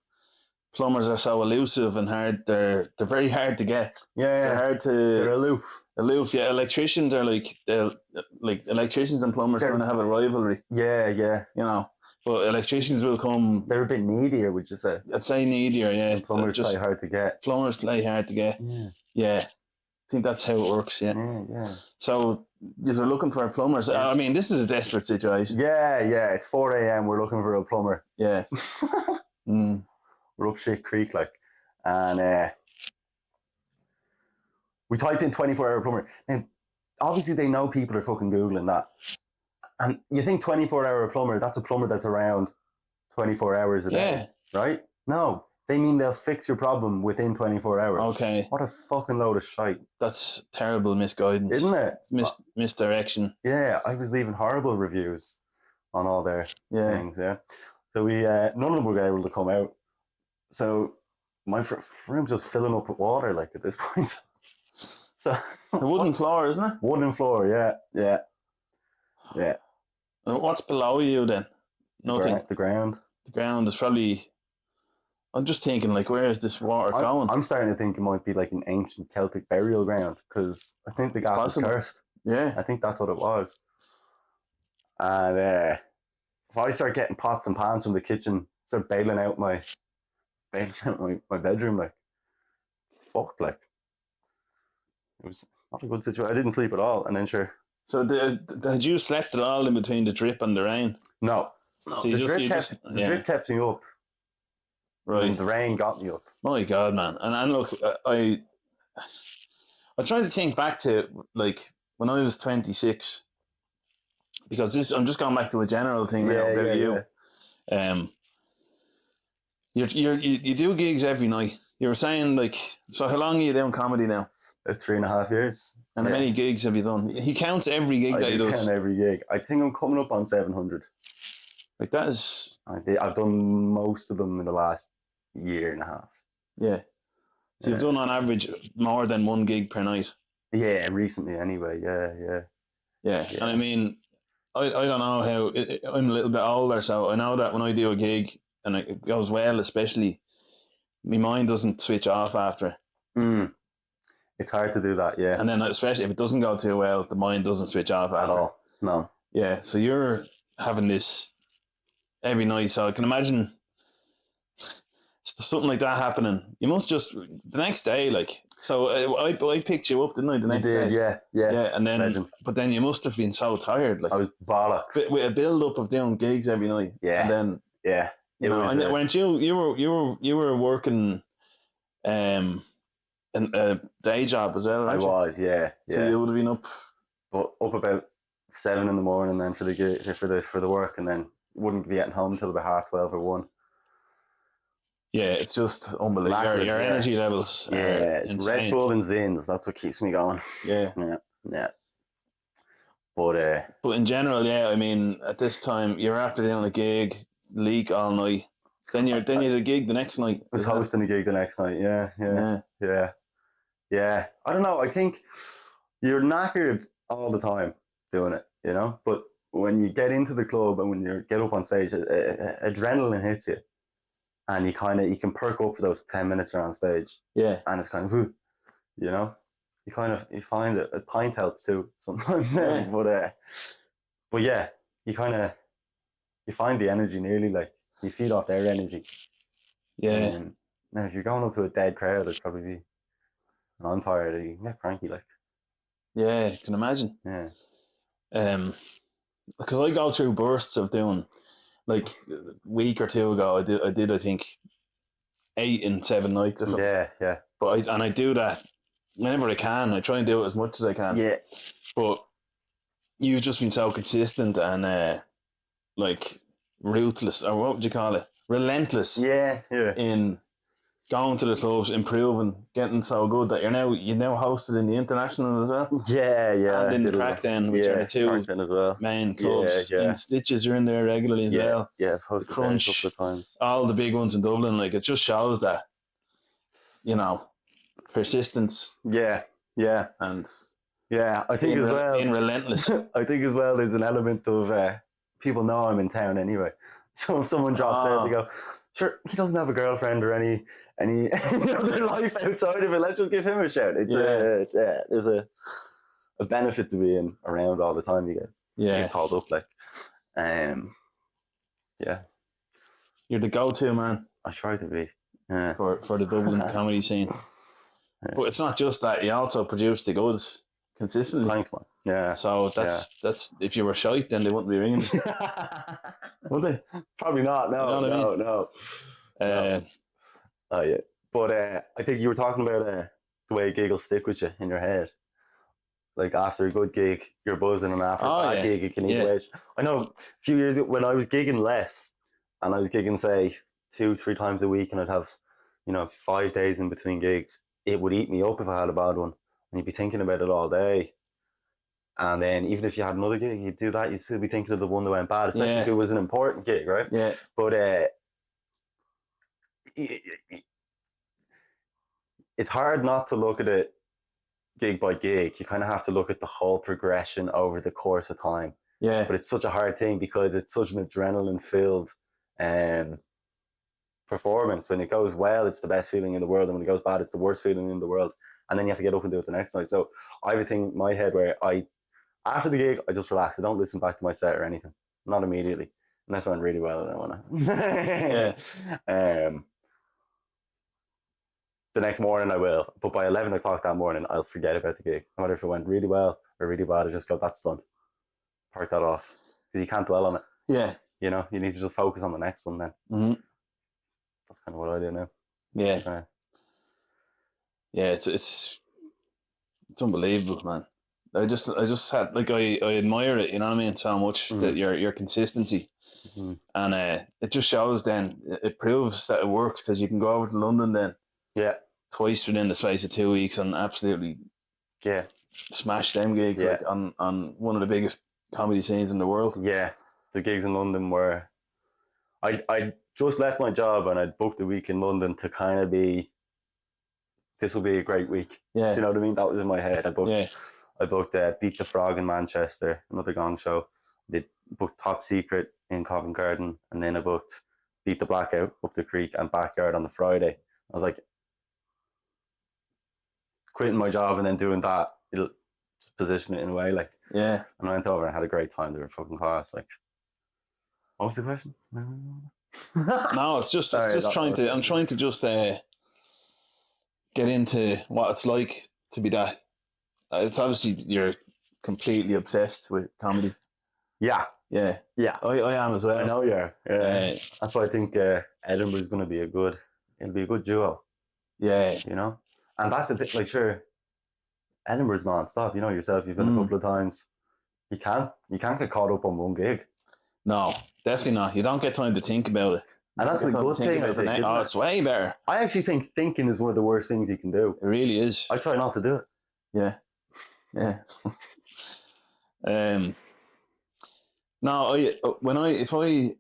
plumbers are so elusive and hard. They're very hard to get. Yeah, they're aloof. Yeah. Electricians are like electricians and plumbers kind of have a rivalry. Yeah. You know, but electricians will come. They're a bit needier, would you say? I'd say needier. Yeah, and plumbers play hard to get. Plumbers play hard to get. Yeah. I think that's how it works. Yeah. So you're looking for plumbers. I mean, this is a desperate situation. Yeah. It's 4 a.m. We're looking for a plumber. Yeah. We're up Shit Creek, like, and we type in 24-hour plumber. Now, obviously, they know people are fucking Googling that. And you think 24-hour plumber, that's a plumber that's around 24 hours a day, right? No, they mean they'll fix your problem within 24 hours. Okay. What a fucking load of shite. That's terrible misguidance. Isn't it? Misdirection. Yeah, I was leaving horrible reviews on all their things, So we, none of them were able to come out. So my room's just filling up with water, like, at this point. So the wooden floor, isn't it? Wooden floor, yeah. And what's below you then? Nothing. The ground. The ground is probably. I'm just thinking, like, where is this water going? I'm starting to think it might be like an ancient Celtic burial ground, because I think the gaff was cursed. Yeah, I think that's what it was. And if I start getting pots and pans from the kitchen, start bailing out my bedroom, like, fuck, like, it was not a good situation. I didn't sleep at all, and then sure. So had you slept at all in between the drip and the rain? No. So the drip kept me up. Right. And the rain got me up. My God, man. And look, I tried to think back to, like, when I was 26, because I'm just going back to a general thing now about you. You do gigs every night. You were saying, like, so how long are you doing comedy now? About 3.5 years. And how many gigs have you done? He counts every gig that he does. I count every gig. I think I'm coming up on 700. Like, that is... I've done most of them in the last year and a half. Yeah. So you've done on average more than one gig per night? Yeah, recently anyway. Yeah. And I mean, I don't know how... I'm a little bit older, so I know that when I do a gig and it goes well, especially, my mind doesn't switch off after. It's hard to do that, yeah. And then especially if it doesn't go too well, the mind doesn't switch off at all. No. Yeah, so you're having this every night. So I can imagine something like that happening. You must just the next day, like. So I picked you up, didn't I? The You next did, day. yeah, yeah. Yeah, and then Legend. but then you must have been so tired, like I was bollocks. with a build up of doing gigs every night. Yeah, and then yeah. you It know, was. and weren't you were working in a day job as well, I weren't you? was, yeah, So yeah. you would have been up. But up about 7 in the morning then for the work, and then wouldn't be getting home till about 12 or 1. Yeah, it's just It's unbelievable. knackered, Your yeah. energy levels are Yeah, it's Red insane. Bull and Zins. That's what keeps me going. Yeah. Yeah, yeah. But But in general, yeah, I mean, at this time, you're after doing a gig, leak all night. Then you're a gig the next night. I was hosting a gig the next night. Yeah, yeah, yeah, yeah. I don't know. I think you're knackered all the time doing it, you know. But when you get into the club and when you get up on stage, adrenaline hits you, and you can perk up for those 10 minutes around stage. Yeah, and it's kind of, you know, you find it. A pint helps too sometimes. Yeah. But yeah, you find the energy nearly, like you feed off their energy. yeah, Now if you're going up to a dead crowd, it's probably and I'm tired. You can get cranky, like. yeah. I can imagine. Yeah. Because I go through bursts of doing like a week or two ago. I did I think 8 in 7 nights or something. Yeah, yeah, But I do that whenever I can. I try and do it as much as I can. yeah. But you've just been so consistent and like ruthless, or what would you call it? Relentless. Yeah, yeah. In going to the clubs, improving, getting so good that you now hosted in the international as well. Yeah, yeah. And in the Crackdown, which are the two Crackdown as well. main clubs. Yeah, yeah. In Stitches, you're in there regularly as well. Yeah, I've hosted Crunch, there a couple of times. all the big ones in Dublin. Like, it just shows that, persistence. Yeah, yeah. And yeah, I think as well. being relentless. I think as well there's an element of people know I'm in town anyway. So if someone drops out, they go, sure, he doesn't have a girlfriend or any other life outside of it. Let's just give him a shout. It's there's a benefit to being around all the time. You get called up, like, yeah. You're the go-to man. I try to be for the Dublin comedy scene. But it's not just that. You also produce the goods consistently. Thanks, man. Yeah. So that's if you were shite, then they wouldn't be ringing you. Would they? Probably not. No, you know no. Oh yeah. But I think you were talking about the way a gig will stick with you in your head. Like after a good gig, you're buzzing, and after a bad gig, it can eat away. I know a few years ago when I was gigging less, and I was gigging say 2-3 times a week, and I'd have 5 days in between gigs. It would eat me up if I had a bad one, and you'd be thinking about it all day. And then even if you had another gig, you'd do that, you'd still be thinking of the one that went bad, especially if it was an important gig, right? Yeah. But it's hard not to look at it gig by gig. You kind of have to look at the whole progression over the course of time. Yeah. But it's such a hard thing because it's such an adrenaline-filled performance. When it goes well, it's the best feeling in the world, and when it goes bad, it's the worst feeling in the world. And then you have to get up and do it the next night. So I have a thing in my head where after the gig, I just relax. I don't listen back to my set or anything. Not immediately. Unless it went really well, I don't want to. The next morning I will. But by 11 o'clock that morning, I'll forget about the gig. No matter if it went really well or really bad, I just go, that's done. Park that off. Because you can't dwell on it. Yeah. You need to just focus on the next one then. Mm-hmm. That's kind of what I do now. Yeah. Yeah, it's unbelievable, man. I just had I admire it, you know what I mean, so much that your consistency, and it just shows. Then it proves that it works because you can go over to London then, twice within the space of 2 weeks and absolutely, smash them gigs like on one of the biggest comedy scenes in the world. Yeah, the gigs in London were, I just left my job and I'd booked a week in London to kind of be, this will be a great week. Yeah, do you know what I mean? That was in my head. I booked Feat.Rob in Manchester, another gong show. I booked Top Secret in Covent Garden, and then I booked Beat the Blackout up the creek and Backyard on the Friday. I was like, quitting my job and then doing that, just position it in a way, like. Yeah. And I went over and had a great time. They were fucking class. Like, what was the question? No, it's just I'm trying to just get into what it's like to be that. It's obviously you're completely obsessed with comedy. Yeah. Yeah. I am as well. I know you are. Yeah. That's why I think Edinburgh's going to be it'll be a good duo. Yeah. You know? And that's the thing, like, sure, Edinburgh's non-stop. You know yourself, you've been a couple of times. You can't get caught up on one gig. No, definitely not. You don't get time to think about it. And that's a good thing, I think. It's way better. I actually think thinking is one of the worst things you can do. It really is. I try not to do it. Yeah. Yeah. No, if I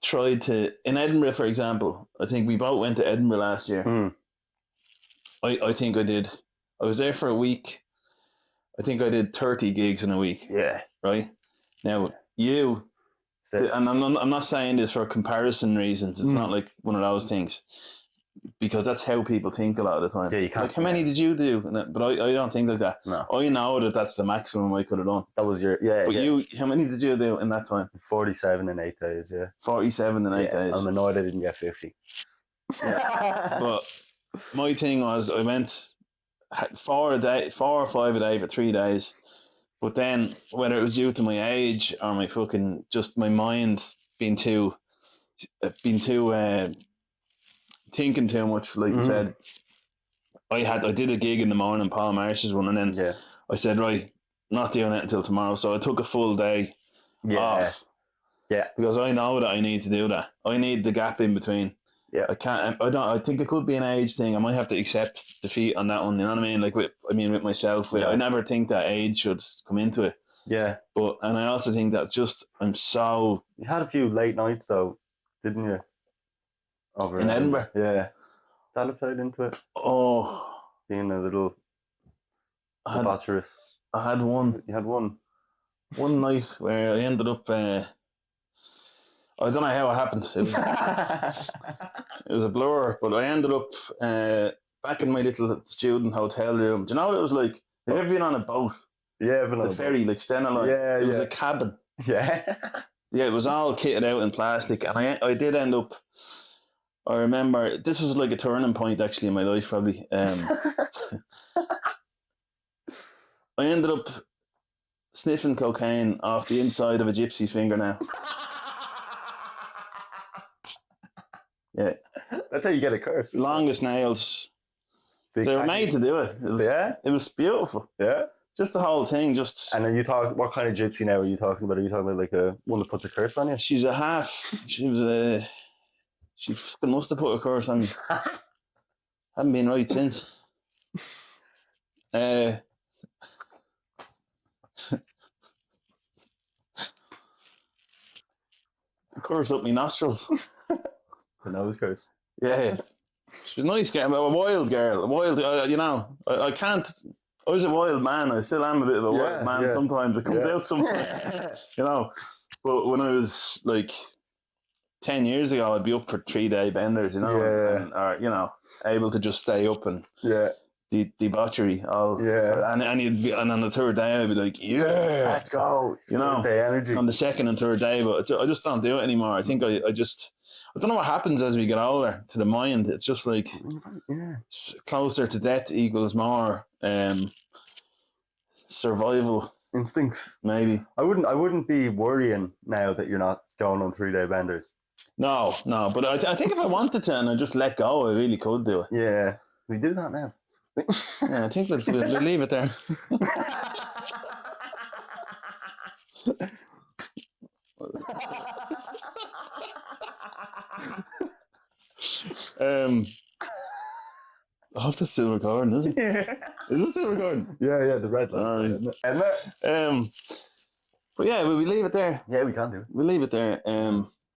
tried to, in Edinburgh, for example, I think we both went to Edinburgh last year. I think I was there for a week. I think I did 30 gigs in a week. Yeah. Right? Now, and I'm not saying this for comparison reasons. It's not like one of those things. Because that's how people think a lot of the time. Yeah, you can't. Like, how many did you do? But I don't think like that. No. I know that that's the maximum I could have done. That was your, But how many did you do in that time? 47 in 8 days, yeah. 47 in 8 days. I'm annoyed I didn't get 50. Yeah. But my thing was, I went 4 or 5 a day for 3 days. But then, whether it was due to my age or my fucking, just my mind being too thinking too much, like you said, I did a gig in the morning, Paul Marsh's one, and then I said, right, not doing it until tomorrow. So I took a full day off. Yeah. Because I know that I need to do that. I need the gap in between. Yeah. I think it could be an age thing. I might have to accept defeat on that one. You know what I mean? Like with myself, I never think that age should come into it. Yeah. And I also think that you had a few late nights though, didn't you? Over in Edinburgh. Yeah. That played into it. Oh. Being a little debaucherous. I had one. You had one. One night where I ended up I don't know how it happened. It was a blur, but I ended up back in my little student hotel room. Do you know what it was like? Have you ever been on a boat? Yeah, I've been on the ferry, like Stena Line. Yeah, it was a cabin. Yeah. Yeah, it was all kitted out in plastic, and I did end up. I remember this was like a turning point actually in my life, probably. I ended up sniffing cocaine off the inside of a gypsy's fingernail. Yeah. That's how you get a curse. Longest nails. They were made to do it. It was beautiful. Yeah. Just the whole thing. And are you talking, what kind of gypsy now are you talking about? Are you talking about like a one that puts a curse on you? She's a half. She fucking must have put a curse on me. Haven't been right since. Curse up my nostrils. The nose curse. Yeah. She's a nice girl, a wild girl. I can't. I was a wild man. I still am a bit of a wild man sometimes. It comes out sometimes, But when I was like 10 years ago, I'd be up for 3-day benders, or able to just stay up and debauchery. And on the third day, I'd be like, let's go. Day energy. On the second and third day, but I just don't do it anymore. I think I don't know what happens as we get older to the mind. It's just like closer to death equals more survival instincts. Maybe I wouldn't be worrying now that you're not going on 3-day benders. No. But I think if I wanted to and I just let go, I really could do it. Yeah, we do that now. Yeah, I think we'll leave it there. I hope that's still recording, is it? Yeah. Is it still recording? Yeah, the red light. But yeah, will we leave it there? Yeah, we can do. We'll leave it there.